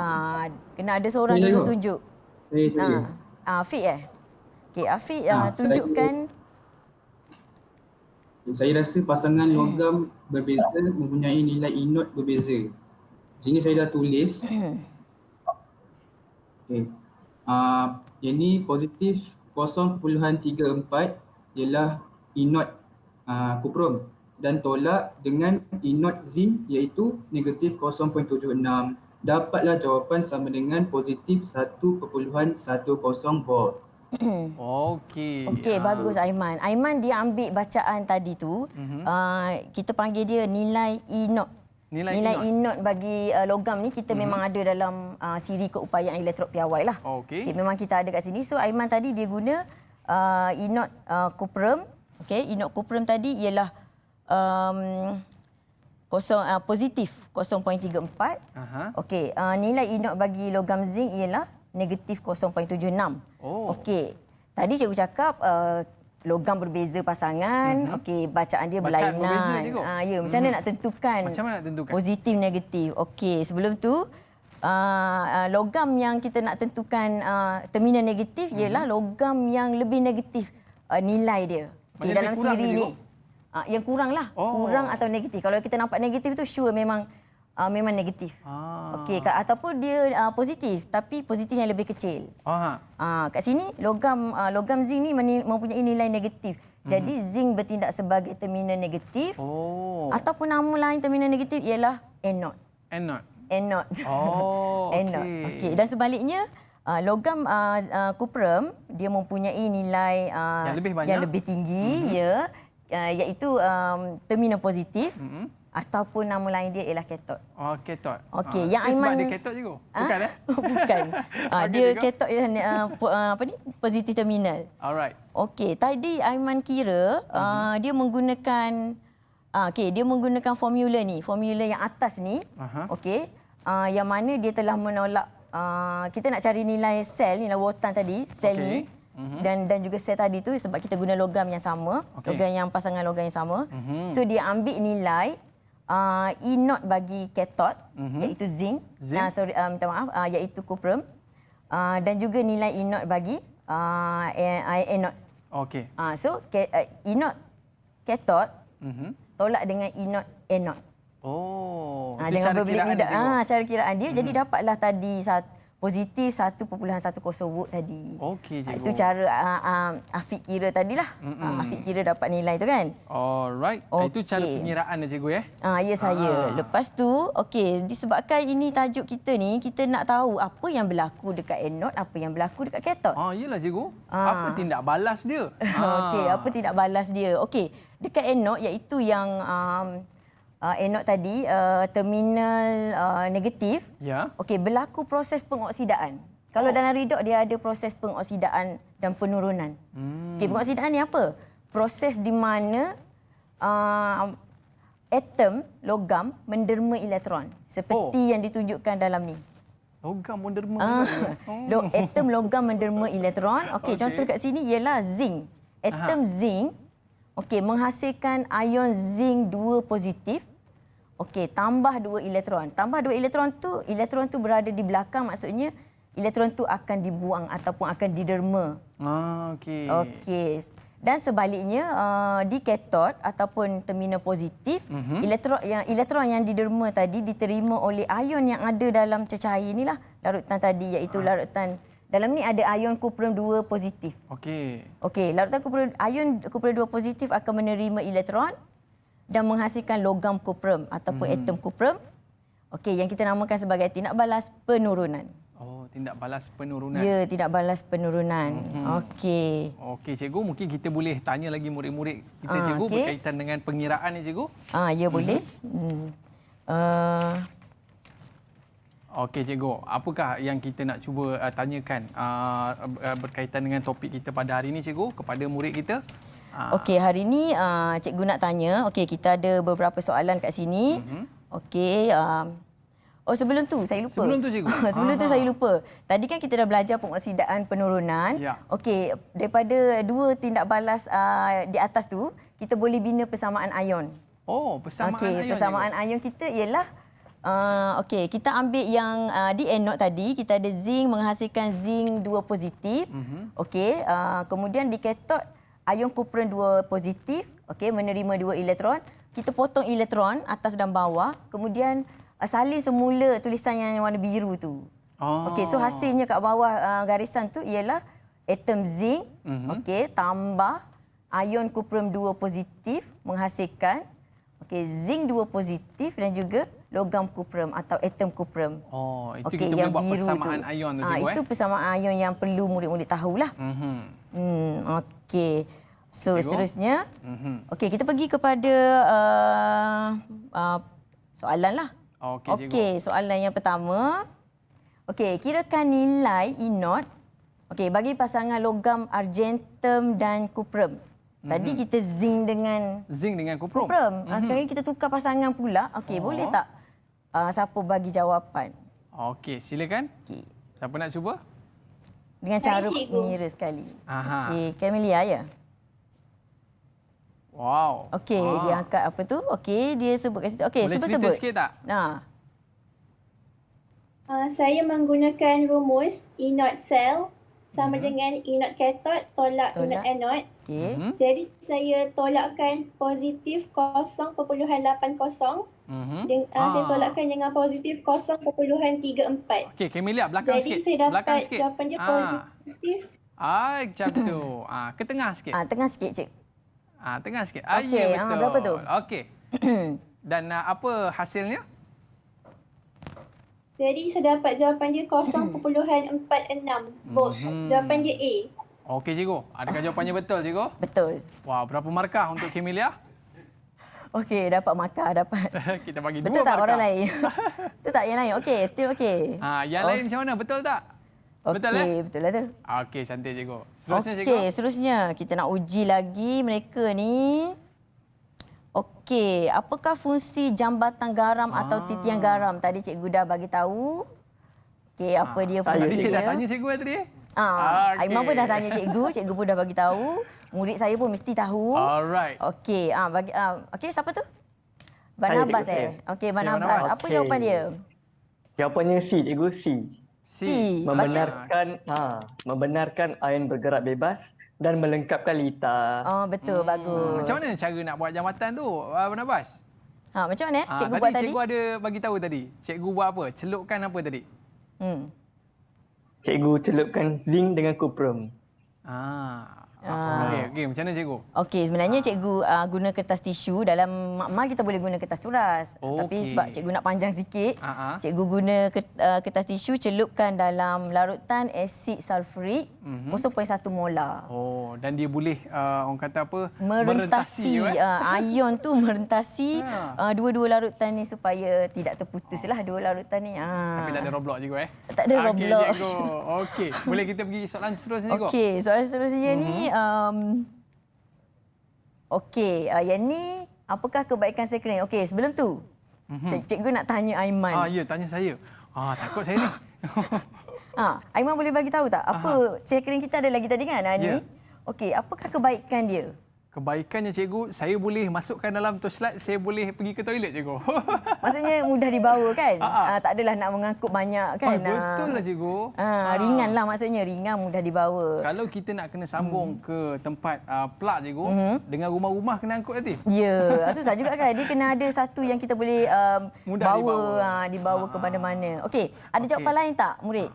[SPEAKER 3] Kena ada seorang dulu tunjuk.
[SPEAKER 6] Saya.
[SPEAKER 3] Afiq Okey, Afiq tunjukkan.
[SPEAKER 6] Saya rasa pasangan logam berbeza mempunyai nilai inot berbeza. Sini saya dah tulis. Okey. Yang ni positif 0.34 ialah E0 kuprum dan tolak dengan E0 zinc iaitu negatif 0.76. Dapatlah jawapan sama dengan positif 1.10 volt.
[SPEAKER 2] Okey.
[SPEAKER 3] Okey, bagus Aiman. Aiman dia ambil bacaan tadi tu. Kita panggil dia nilai E0. Nilai E0 bagi logam ni kita memang ada dalam siri keupayaan elektrod piawai lah.
[SPEAKER 2] Okey.
[SPEAKER 3] Memang kita ada kat sini. So Aiman tadi dia guna E0 kuprum. Okey, E0 kuprum tadi ialah positif 0.34. Okey, nilai E0 bagi logam zinc ialah negatif 0.76. Okey. Tadi cikgu cakap logam berbeza pasangan. Okey, bacaan dia
[SPEAKER 2] Bacaan berbeza,
[SPEAKER 3] berlainan.
[SPEAKER 2] cikgu.
[SPEAKER 3] Ya, macam mana nak tentukan?
[SPEAKER 2] Macam mana nak tentukan?
[SPEAKER 3] Positif negatif. Okey, sebelum tu logam yang kita nak tentukan terminal negatif ialah logam yang lebih negatif nilai dia. Okey, dalam
[SPEAKER 2] lebih kurang
[SPEAKER 3] siri
[SPEAKER 2] ke,
[SPEAKER 3] ni.
[SPEAKER 2] cikgu?
[SPEAKER 3] Yang kurang lah. Kurang atau negatif. Kalau kita nampak negatif tu sure memang negatif. Okey, ataupun dia positif tapi positif yang lebih kecil. Kat sini logam zinc ni mempunyai nilai negatif. Jadi zinc bertindak sebagai terminal negatif. Ataupun nama lain terminal negatif ialah anode. Anode. Anode. Okey, dan sebaliknya logam kuprum dia mempunyai nilai yang lebih tinggi ya, iaitu terminal positif. Ataupun nama lain dia ialah katot.
[SPEAKER 2] Katot.
[SPEAKER 3] Okey, yang Aiman
[SPEAKER 2] sebab dia katot cikgu. Bukan
[SPEAKER 3] Bukan. Dia katot positif terminal.
[SPEAKER 2] Alright.
[SPEAKER 3] Okey, tadi Aiman kira dia menggunakan dia menggunakan formula ni, formula yang atas ni. Okey. Yang mana dia telah menolak kita nak cari nilai sel, nilai wautan tadi, sel ni. Dan juga sel tadi tu sebab kita guna logam yang sama, logam yang pasangan logam yang sama. So dia ambil nilai E0 bagi katot iaitu zinc. Minta maaf, iaitu kuprum. Dan juga nilai E0 bagi anode.
[SPEAKER 2] Okey.
[SPEAKER 3] So E0 katot tolak dengan E0 anode. Dengan berbalik cara kiraan dia. Jadi dapatlah tadi positif 1.10 volt tadi.
[SPEAKER 2] Okey, cikgu.
[SPEAKER 3] Itu cara Afiq kira tadilah. Afiq kira dapat nilai tu kan.
[SPEAKER 2] Alright. Itu cara pengiraan dia cikgu ya.
[SPEAKER 3] Ya saya. Lepas tu disebabkan ini tajuk kita ni, kita nak tahu apa yang berlaku dekat anode, apa yang berlaku dekat katot.
[SPEAKER 2] Iyalah cikgu. Apa tindak balas dia?
[SPEAKER 3] Okey, apa tindak balas dia? Okey, dekat anode iaitu yang anode tadi terminal negatif.
[SPEAKER 2] Ya.
[SPEAKER 3] Okey, berlaku proses pengoksidaan. Kalau dalam redox dia ada proses pengoksidaan dan penurunan. Okey, pengoksidaan ni apa? Proses di mana atom logam menderma elektron seperti yang ditunjukkan dalam ni.
[SPEAKER 2] Logam menderma.
[SPEAKER 3] Atom logam menderma elektron. Okey, contoh kat sini ialah zinc. Atom zinc menghasilkan ion zinc 2 positif. Okey, tambah 2 elektron. Tambah 2 elektron tu berada di belakang, maksudnya elektron tu akan dibuang ataupun akan diderma.
[SPEAKER 2] Okey.
[SPEAKER 3] Okey. Dan sebaliknya di katot ataupun terminal positif, elektron yang diderma tadi diterima oleh ion yang ada dalam cecair inilah, larutan tadi iaitu larutan. Dalam ni ada ion kuprum 2 positif. Okey, larutan ion kuprum 2 positif akan menerima elektron dan menghasilkan logam kuprum ataupun atom kuprum. Okey, yang kita namakan sebagai tindak balas penurunan.
[SPEAKER 2] Tindak balas penurunan.
[SPEAKER 3] Ya, tindak balas penurunan. Okey.
[SPEAKER 2] Okey, cikgu, mungkin kita boleh tanya lagi murid-murid kita cikgu berkaitan dengan pengiraan ni cikgu.
[SPEAKER 3] Ya boleh.
[SPEAKER 2] Okey cikgu, apakah yang kita nak cuba tanyakan berkaitan dengan topik kita pada hari ini cikgu kepada murid kita?
[SPEAKER 3] Okey, hari ini cikgu nak tanya. Okey, kita ada beberapa soalan kat sini. Okey, sebelum tu saya lupa.
[SPEAKER 2] Sebelum tu cikgu.
[SPEAKER 3] Sebelum tu saya lupa. Tadi kan kita dah belajar pengoksidaan penurunan.
[SPEAKER 2] Ya.
[SPEAKER 3] Okey, daripada dua tindak balas di atas tu, kita boleh bina persamaan ion.
[SPEAKER 2] Persamaan ion.
[SPEAKER 3] Persamaan ion kita ialah kita ambil yang di anode tadi, kita ada zinc menghasilkan zinc 2 positif. Okey, kemudian di katot ion kuprum 2 positif, menerima 2 elektron. Kita potong elektron atas dan bawah, kemudian salin semula tulisan yang warna biru tu.
[SPEAKER 2] Oh.
[SPEAKER 3] Okey, so hasilnya kat bawah garisan tu ialah atom zinc, okey, tambah ion kuprum 2 positif menghasilkan zinc 2 positif dan juga logam kuprum atau atom kuprum.
[SPEAKER 2] Oh, itu
[SPEAKER 3] Okey,
[SPEAKER 2] kita boleh
[SPEAKER 3] yang
[SPEAKER 2] buat
[SPEAKER 3] biru
[SPEAKER 2] persamaan
[SPEAKER 3] tu.
[SPEAKER 2] ion tu cikgu.
[SPEAKER 3] Itu persamaan ion yang perlu murid-murid tahulah. Okey. So
[SPEAKER 2] Cikgu?
[SPEAKER 3] seterusnya, okey, kita pergi kepada soalan lah.
[SPEAKER 2] Okey, cikgu.
[SPEAKER 3] Okey, soalan yang pertama. Okey, kirakan nilai E0 bagi pasangan logam argentum dan kuprum. Tadi kita zinc dengan
[SPEAKER 2] kuprum.
[SPEAKER 3] Sekarang kita tukar pasangan pula. Okey, boleh tak siapa bagi jawapan?
[SPEAKER 2] Okey, silakan.
[SPEAKER 3] Okey.
[SPEAKER 2] Siapa nak cuba?
[SPEAKER 3] Dengan
[SPEAKER 8] Saya,
[SPEAKER 3] cara
[SPEAKER 8] cikgu.
[SPEAKER 3] mengira sekali.
[SPEAKER 2] Aha.
[SPEAKER 3] Okey, Camelia ya.
[SPEAKER 2] Wow.
[SPEAKER 3] Okey, dia angkat apa tu? Okey, dia sebut kat situ. Okey,
[SPEAKER 2] Boleh cerita
[SPEAKER 3] sebut.
[SPEAKER 2] sikit tak?
[SPEAKER 3] Nah.
[SPEAKER 8] Saya menggunakan rumus E0 cell sama dengan E0 cathode tolak E0 anode.
[SPEAKER 3] Okey.
[SPEAKER 8] Jadi saya tolakkan positif 0.80 saya tolakkan dengan positif 0.34.
[SPEAKER 2] Okey, Camelia belakang
[SPEAKER 8] Jadi
[SPEAKER 2] sikit.
[SPEAKER 8] saya
[SPEAKER 2] Belakang
[SPEAKER 8] dapat
[SPEAKER 2] sikit.
[SPEAKER 8] jawapan dia positif.
[SPEAKER 2] Macam tu. Ke tengah sikit.
[SPEAKER 3] Tengah sikit, cik.
[SPEAKER 2] Tengah sikit.
[SPEAKER 3] Okey,
[SPEAKER 2] Ya, betul.
[SPEAKER 3] berapa tu?
[SPEAKER 2] Okey. Dan apa hasilnya?
[SPEAKER 8] Jadi saya dapat jawapan dia 0.46 volt. Jawapan dia A.
[SPEAKER 2] Okey, cikgu. Adakah jawapannya betul, cikgu?
[SPEAKER 3] Betul.
[SPEAKER 2] Wah, berapa markah untuk Camelia?
[SPEAKER 3] Okey, dapat markah, dapat.
[SPEAKER 2] Kita bagi 2
[SPEAKER 3] Betul tak
[SPEAKER 2] markah.
[SPEAKER 3] orang lain? Betul tak yang lain? Okey, still okey.
[SPEAKER 2] Yang lain macam mana? Betul tak? Betul
[SPEAKER 3] Okey, betul lah tu.
[SPEAKER 2] Okey, cantik, cikgu. Seterusnya, cikgu.
[SPEAKER 3] Okey, seterusnya kita nak uji lagi mereka ni. Okey, apakah fungsi jambatan garam atau titian garam? Tadi cikgu dah bagi tahu. Okey, apa dia fungsi
[SPEAKER 2] Tadi saya dah
[SPEAKER 3] dia?
[SPEAKER 2] tanya cikgu tadi.
[SPEAKER 3] Okey. Aiman pun dah tanya cikgu pun dah bagi tahu. Murid saya pun mesti tahu.
[SPEAKER 2] Alright.
[SPEAKER 3] Okey, okey, siapa tu?
[SPEAKER 7] Saya,
[SPEAKER 3] Barnabas
[SPEAKER 7] cikgu saya.
[SPEAKER 3] Okey,
[SPEAKER 2] Okey,
[SPEAKER 3] Barnabas.
[SPEAKER 2] Barnabas.
[SPEAKER 3] Apa jawapan dia?
[SPEAKER 7] Jawapannya C, cikgu, C.
[SPEAKER 3] C.
[SPEAKER 7] Membenarkan ion bergerak bebas dan melengkapkan litar.
[SPEAKER 3] Oh, betul, bagus.
[SPEAKER 2] Macam mana cara nak buat jambatan tu, Barnabas?
[SPEAKER 3] Macam mana cikgu
[SPEAKER 2] tadi
[SPEAKER 3] buat tadi?
[SPEAKER 2] cikgu ada bagi tahu tadi. Cikgu buat apa? Celupkan apa tadi?
[SPEAKER 7] Cikgu celupkan zinc dengan kuprum.
[SPEAKER 2] Okey, macam mana cikgu?
[SPEAKER 3] Okey, sebenarnya cikgu guna kertas tisu. Dalam makmal kita boleh guna kertas turas. Tapi
[SPEAKER 2] Okey.
[SPEAKER 3] sebab cikgu nak panjang sikit, cikgu guna kertas tisu, celupkan dalam larutan asid sulfurik 0.1 molar.
[SPEAKER 2] Oh, dan dia boleh orang kata apa?
[SPEAKER 3] Merentasi ion tu merentasi dua-dua larutan ni supaya tidak terputuslah dua larutan ni.
[SPEAKER 2] Tapi tak ada roblox cikgu
[SPEAKER 3] Tak ada roblox.
[SPEAKER 2] Okey, cikgu. Okey, boleh kita pergi soalan seterusnya cikgu?
[SPEAKER 3] Okey, soalan seterusnya ni yang ni apakah kebaikan sekering? Okey, sebelum tu cikgu nak tanya Aiman.
[SPEAKER 2] Ya, tanya saya. Takut saya ni.
[SPEAKER 3] Aiman boleh bagi tahu tak apa sekering kita ada lagi tadi kan? Ni. Okey, apakah kebaikan dia?
[SPEAKER 2] Kebaikannya cikgu, saya boleh masukkan dalam torchlight, saya boleh pergi ke toilet cikgu.
[SPEAKER 3] Maksudnya mudah dibawa kan? Tak adalah nak mengangkut banyak kan?
[SPEAKER 2] Betul lah cikgu.
[SPEAKER 3] Ringan lah maksudnya, ringan mudah dibawa.
[SPEAKER 2] Kalau kita nak kena sambung ke tempat plug cikgu, dengan rumah-rumah kena angkut nanti.
[SPEAKER 3] Ya, susah juga kan? Dia kena ada satu yang kita boleh
[SPEAKER 2] Mudah
[SPEAKER 3] dibawa ke mana-mana. Okey, ada jawapan lain tak murid?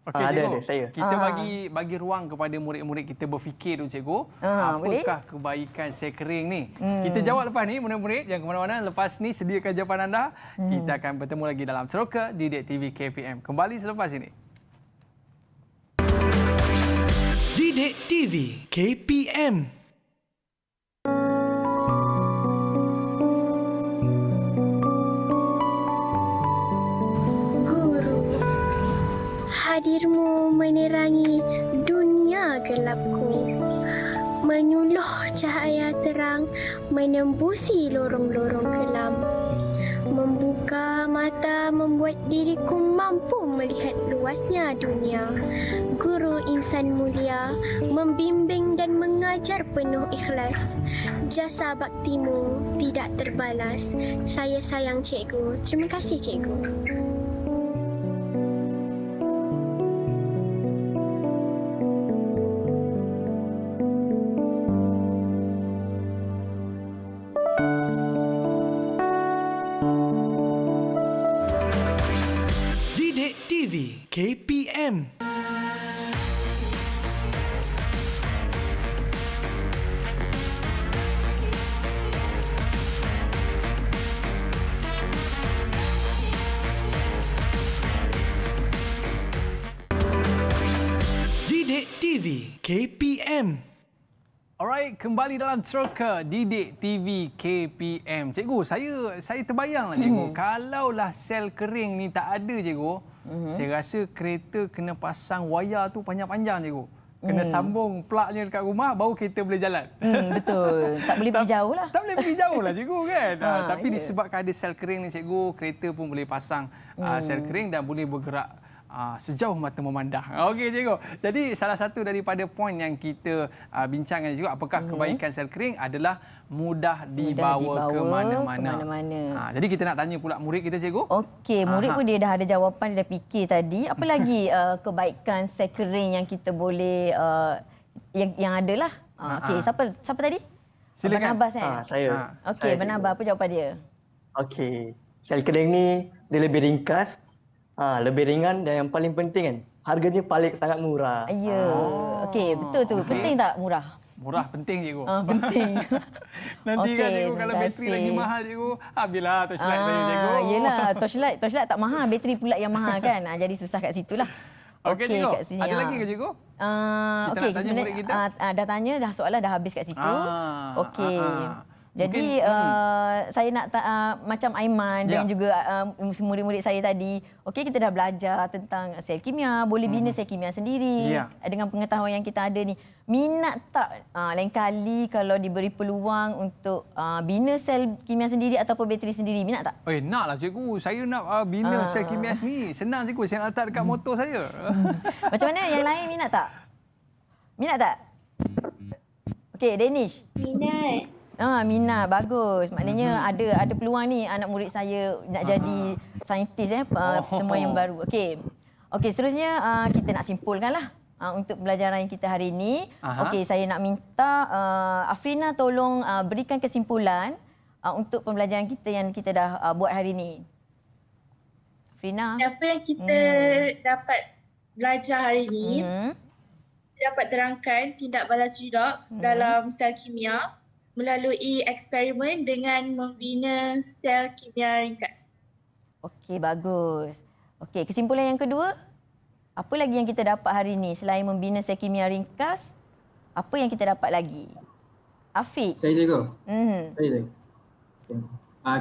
[SPEAKER 2] Okey,
[SPEAKER 7] Ada,
[SPEAKER 2] cikgu.
[SPEAKER 7] saya.
[SPEAKER 2] Kita bagi ruang kepada murid-murid kita berfikir dulu cikgu. Apakah kebaikan sekering ni? Kita jawab lepas ni murid-murid, jangan ke mana-mana. Lepas ni sediakan jawapan anda. Kita akan bertemu lagi dalam Teroka Didik TV KPM. Kembali selepas ini.
[SPEAKER 1] Didik TV KPM.
[SPEAKER 10] Hadirmu menerangi dunia gelapku, menyuluh cahaya terang menembusi lorong-lorong kelam. Membuka mata membuat diriku mampu melihat luasnya dunia. Guru insan mulia, membimbing dan mengajar penuh ikhlas. Jasa baktimu tidak terbalas. Saya sayang cikgu. Terima kasih cikgu.
[SPEAKER 1] Didik TV KPM. Didik TV KPM.
[SPEAKER 2] Alright, kembali dalam Troka Didik TV KPM. Cikgu, saya terbayanglah cikgu, kalaulah sel kering ni tak ada cikgu, saya rasa kereta kena pasang wayar tu panjang-panjang cikgu. Kena sambung plugnya dekat rumah baru kereta boleh jalan.
[SPEAKER 3] Betul. Tak boleh pergi jauh lah.
[SPEAKER 2] Tak boleh pergi jauh lah cikgu kan. Tapi
[SPEAKER 3] ya.
[SPEAKER 2] disebabkan ada sel kering ni cikgu, kereta pun boleh pasang sel kering dan boleh bergerak sejauh mata memandang. Okey cikgu. Jadi salah satu daripada poin yang kita bincangkan juga, apakah kebaikan sel kering adalah mudah dibawa ke mana-mana. Jadi kita nak tanya pula murid kita cikgu.
[SPEAKER 3] Okey, murid pun dia dah ada jawapan, dia dah fikir tadi. Apa lagi kebaikan sel kering yang kita boleh yang adalah. Okey, siapa tadi?
[SPEAKER 2] Silakan.
[SPEAKER 3] Barnabas
[SPEAKER 7] Saya.
[SPEAKER 3] Okey, Barnabas, apa jawapan dia?
[SPEAKER 7] Okey. Sel kering ni dia lebih ringkas, lebih ringan dan yang paling penting kan, harganya paling sangat murah.
[SPEAKER 3] Ya. Okey, betul tu. Penting tak murah?
[SPEAKER 2] Murah penting cikgu.
[SPEAKER 3] Penting.
[SPEAKER 2] Nanti kan
[SPEAKER 3] Okey,
[SPEAKER 2] cikgu kalau
[SPEAKER 3] terima
[SPEAKER 2] bateri
[SPEAKER 3] kasih.
[SPEAKER 2] lagi mahal cikgu, habislah torchlight saya cikgu.
[SPEAKER 3] Yelah, torchlight tak mahal, bateri pula yang mahal kan. Jadi susah kat situlah.
[SPEAKER 2] Okey cikgu.
[SPEAKER 3] kat sini,
[SPEAKER 2] Ada lagi ke cikgu?
[SPEAKER 3] Okey,
[SPEAKER 2] nak tanya murid kita?
[SPEAKER 3] dah tanya, dah soalan dah habis kat situ. Okey. Jadi saya nak macam Aiman dan juga murid-murid saya tadi, okey, kita dah belajar tentang sel kimia, boleh bina sel kimia sendiri dengan pengetahuan yang kita ada ni. Minat tak lain kali kalau diberi peluang untuk bina sel kimia sendiri ataupun bateri sendiri, minat tak?
[SPEAKER 2] Naklah cikgu. Saya nak bina sel kimia sendiri. Senang cikgu, saya nak letak dekat motor saya.
[SPEAKER 3] Macam mana yang lain, minat tak? Minat tak? Okey, Danish.
[SPEAKER 8] Minat.
[SPEAKER 3] Minat, bagus. Maknanya ada peluang ni anak murid saya nak jadi saintis pertemuan yang baru. Okey. Okey, seterusnya kita nak simpulkanlah untuk pembelajaran kita hari ini. Okey, saya nak minta Afrina tolong berikan kesimpulan untuk pembelajaran kita yang kita dah buat hari ini. Afrina.
[SPEAKER 5] Apa yang kita dapat belajar hari ini, dapat terangkan tindak balas redox dalam sel kimia melalui eksperimen dengan membina sel kimia ringkas.
[SPEAKER 3] Okey, bagus. Okey, kesimpulan yang kedua, apa lagi yang kita dapat hari ini selain membina sel kimia ringkas? Apa yang kita dapat lagi? Afiq.
[SPEAKER 6] Saya juga. Saya.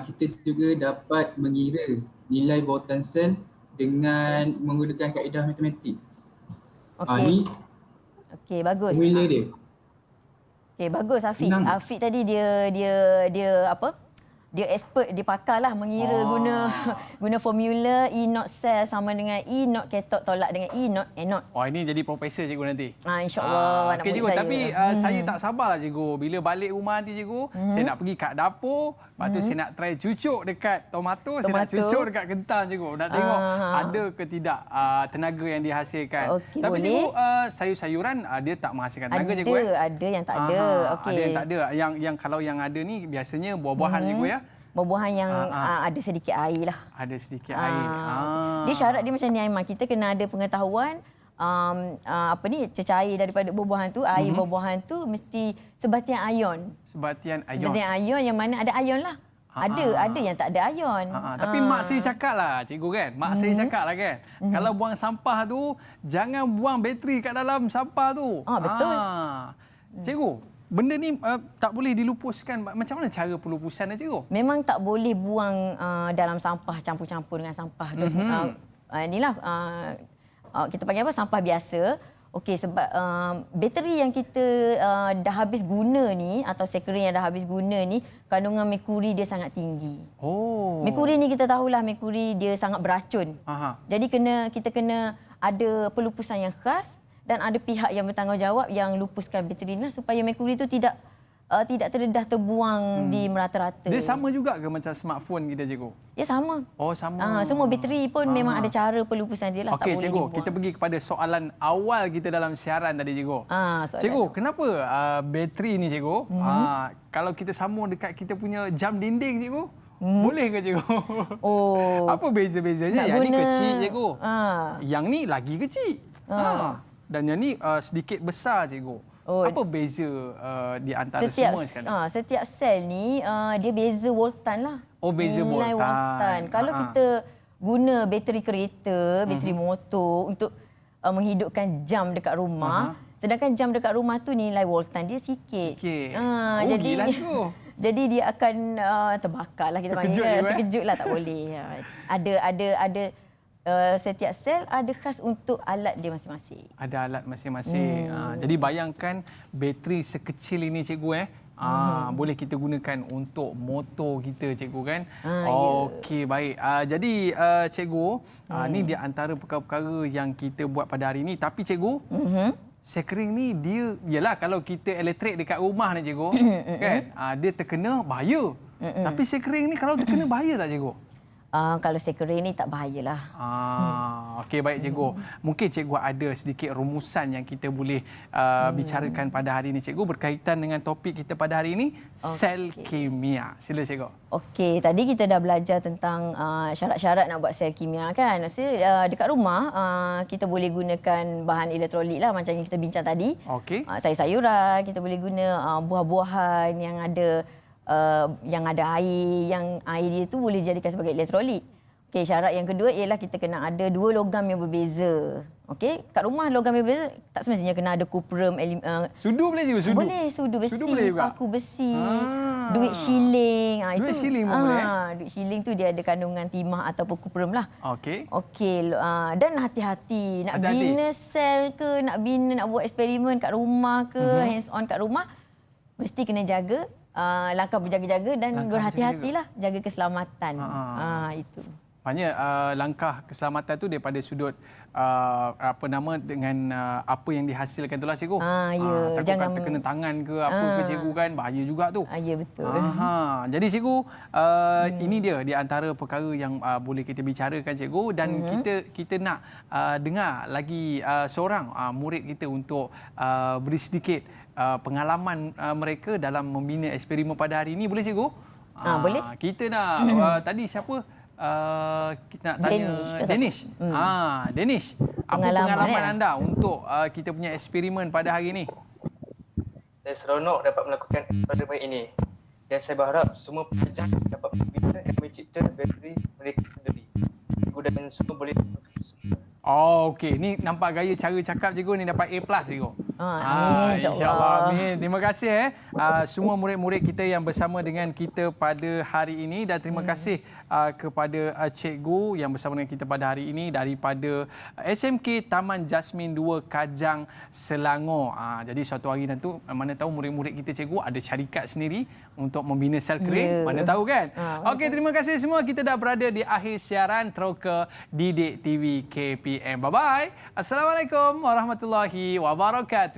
[SPEAKER 6] Kita juga dapat mengira nilai voltan sel dengan menggunakan kaedah matematik. Ni
[SPEAKER 3] Okey, bagus.
[SPEAKER 6] formula dia.
[SPEAKER 3] Okey, bagus Afiq.
[SPEAKER 6] Senang.
[SPEAKER 3] Afiq tadi dia apa? Dia expert, dia pakar lah mengira guna formula E naught cell sama dengan E naught cathode tolak dengan E naught anode.
[SPEAKER 2] Ini jadi profesor cikgu nanti.
[SPEAKER 3] InsyaAllah anak
[SPEAKER 2] Okey
[SPEAKER 3] murid
[SPEAKER 2] cikgu,
[SPEAKER 3] saya.
[SPEAKER 2] tapi saya tak sabarlah cikgu. Bila balik rumah nanti cikgu, saya nak pergi kat dapur, lepas tu saya nak try cucuk dekat tomato, saya nak cucuk dekat kentang cikgu. Nak tengok ada ke tidak tenaga yang dihasilkan.
[SPEAKER 3] Okey,
[SPEAKER 2] tapi
[SPEAKER 3] boleh.
[SPEAKER 2] cikgu, sayur-sayuran dia tak menghasilkan tenaga cikgu.
[SPEAKER 3] Ada yang tak ada. Okey.
[SPEAKER 2] Ada yang tak ada. Yang kalau yang ada ni biasanya buah-buahan cikgu ya.
[SPEAKER 3] Buah-buahan yang ada sedikit air lah.
[SPEAKER 2] Ada sedikit air.
[SPEAKER 3] Dia syarat dia macam ni Aiman. Kita kena ada pengetahuan cecair daripada buah-buahan tu, air buah-buahan tu mesti sebatian ion.
[SPEAKER 2] Sebatian ion.
[SPEAKER 3] Sebatian ion yang mana ada ion lah. Ada yang tak ada ion.
[SPEAKER 2] Tapi mak saya cakap lah cikgu kan. Mak saya cakap lah kan. Kalau buang sampah tu, jangan buang bateri kat dalam sampah tu.
[SPEAKER 3] Betul.
[SPEAKER 2] Cikgu, benda ni tak boleh dilupuskan. Macam mana cara pelupusan dia cikgu?
[SPEAKER 3] Memang tak boleh buang dalam sampah, campur-campur dengan sampah. Terus inilah kita panggil apa, sampah biasa. Okey, sebab bateri yang kita dah habis guna ni atau sel kering yang dah habis guna ni, kandungan merkuri dia sangat tinggi. Merkuri ni kita tahulah, merkuri dia sangat beracun. Jadi kita kena ada pelupusan yang khas dan ada pihak yang bertanggungjawab yang lupuskan bateri ni supaya merkuri tu tidak terdedah terbuang di merata-rata.
[SPEAKER 2] Dia sama juga ke macam smartphone kita cikgu?
[SPEAKER 3] Ya sama.
[SPEAKER 2] Sama.
[SPEAKER 3] Semua bateri pun memang ada cara pelupusan dia lah.
[SPEAKER 2] Okey
[SPEAKER 3] tak boleh
[SPEAKER 2] cikgu,
[SPEAKER 3] dibuang.
[SPEAKER 2] kita pergi kepada soalan awal kita dalam siaran tadi cikgu. Cikgu, kenapa bateri ni cikgu, kalau kita sambung dekat kita punya jam dinding cikgu, Boleh ke cikgu?
[SPEAKER 3] Oh.
[SPEAKER 2] Apa beza-bezanya?
[SPEAKER 3] Nak
[SPEAKER 2] Yang ni
[SPEAKER 3] guna-
[SPEAKER 2] kecil cikgu.
[SPEAKER 3] Ah.
[SPEAKER 2] Yang ni lagi kecil. Dan yang ni sedikit besar cikgu.
[SPEAKER 3] Oh.
[SPEAKER 2] Apa beza di antara semua sekarang?
[SPEAKER 3] Setiap sel ni dia beza voltan lah.
[SPEAKER 2] Oh, beza
[SPEAKER 3] Nilai
[SPEAKER 2] voltan.
[SPEAKER 3] Kalau kita guna bateri kereta, bateri motor untuk menghidupkan jam dekat rumah, sedangkan jam dekat rumah tu nilai voltan dia sikit.
[SPEAKER 2] Rugilah tu.
[SPEAKER 3] Jadi dia akan terbakar lah kita
[SPEAKER 2] Terkejut
[SPEAKER 3] panggil.
[SPEAKER 2] juga,
[SPEAKER 3] Terkejut lah, tak boleh. Ada setiap sel ada khas untuk alat dia masing-masing.
[SPEAKER 2] Ada alat masing-masing. Jadi bayangkan bateri sekecil ini cikgu boleh kita gunakan untuk motor kita cikgu kan. Okey, baik. Jadi cikgu, ni di antara perkara-perkara yang kita buat pada hari ini. Tapi cikgu, sekering ni dia yalah kalau kita elektrik dekat rumah ni cikgu kan dia terkena bahaya. Tapi sekering ni kalau terkena bahaya tak cikgu?
[SPEAKER 3] Kalau sekering ni tak bahayalah.
[SPEAKER 2] Okey, baik cikgu. Mungkin cikgu ada sedikit rumusan yang kita boleh bicarakan pada hari ini cikgu berkaitan dengan topik kita pada hari ini, sel kimia. Sila cikgu.
[SPEAKER 3] Okey, tadi kita dah belajar tentang syarat-syarat nak buat sel kimia kan. Maksudnya dekat rumah kita boleh gunakan bahan elektrolit lah macam yang kita bincang tadi.
[SPEAKER 2] Okey.
[SPEAKER 3] Sayur-sayuran, kita boleh guna buah-buahan yang ada air, yang air dia tu boleh dijadikan sebagai elektrolit. Okey, syarat yang kedua ialah kita kena ada 2 logam yang berbeza. Okey, kat rumah logam yang berbeza tak semestinya kena ada kuprum,
[SPEAKER 2] sudu boleh juga sudu.
[SPEAKER 3] Boleh, sudu besi,
[SPEAKER 2] boleh juga?
[SPEAKER 3] paku besi, duit shilling.
[SPEAKER 2] Duit shilling pun boleh.
[SPEAKER 3] Duit shilling tu dia ada kandungan timah ataupun kuprum lah.
[SPEAKER 2] Okey.
[SPEAKER 3] Okey, dan hati-hati nak bina sel ke, nak buat eksperimen kat rumah ke, hands on kat rumah, mesti kena jaga langkah berjaga-jaga dan berhati-hatilah, jaga keselamatan. Itu.
[SPEAKER 2] Maknanya langkah keselamatan tu daripada sudut dengan apa yang dihasilkan itulah cikgu. Takut jangan terkena tangan ke apa ke cikgu kan bahaya juga tu.
[SPEAKER 3] Ya, betul.
[SPEAKER 2] Jadi cikgu ini dia di antara perkara yang boleh kita bicarakan cikgu dan kita nak dengar lagi seorang murid kita untuk beri sedikit pengalaman mereka dalam membina eksperimen pada hari ini. Boleh cikgu?
[SPEAKER 3] Boleh.
[SPEAKER 2] Kita nak tadi siapa? Kita nak tanya Danish. Danish, apa pengalaman anda untuk kita punya eksperimen pada hari ini?
[SPEAKER 4] Saya seronok dapat melakukan eksperimen ini. Dan saya berharap semua pelajar dapat membina dan mencipta bateri mereka sendiri. Cikgu dan semua boleh.
[SPEAKER 2] Okey. Ni nampak gaya cara cakap cikgu ni dapat A+ cikgu.
[SPEAKER 3] InsyaAllah.
[SPEAKER 2] Amin. Terima kasih semua murid-murid kita yang bersama dengan kita pada hari ini dan terima kasih kepada cikgu yang bersama dengan kita pada hari ini daripada SMK Taman Jasmin 2 Kajang, Selangor. Jadi suatu hari nanti mana tahu murid-murid kita cikgu ada syarikat sendiri untuk membina sel kering. Mana tahu kan? Okey, terima kasih semua. Kita dah berada di akhir siaran Teroka Didik TV KPM. Bye-bye. Assalamualaikum warahmatullahi wabarakatuh.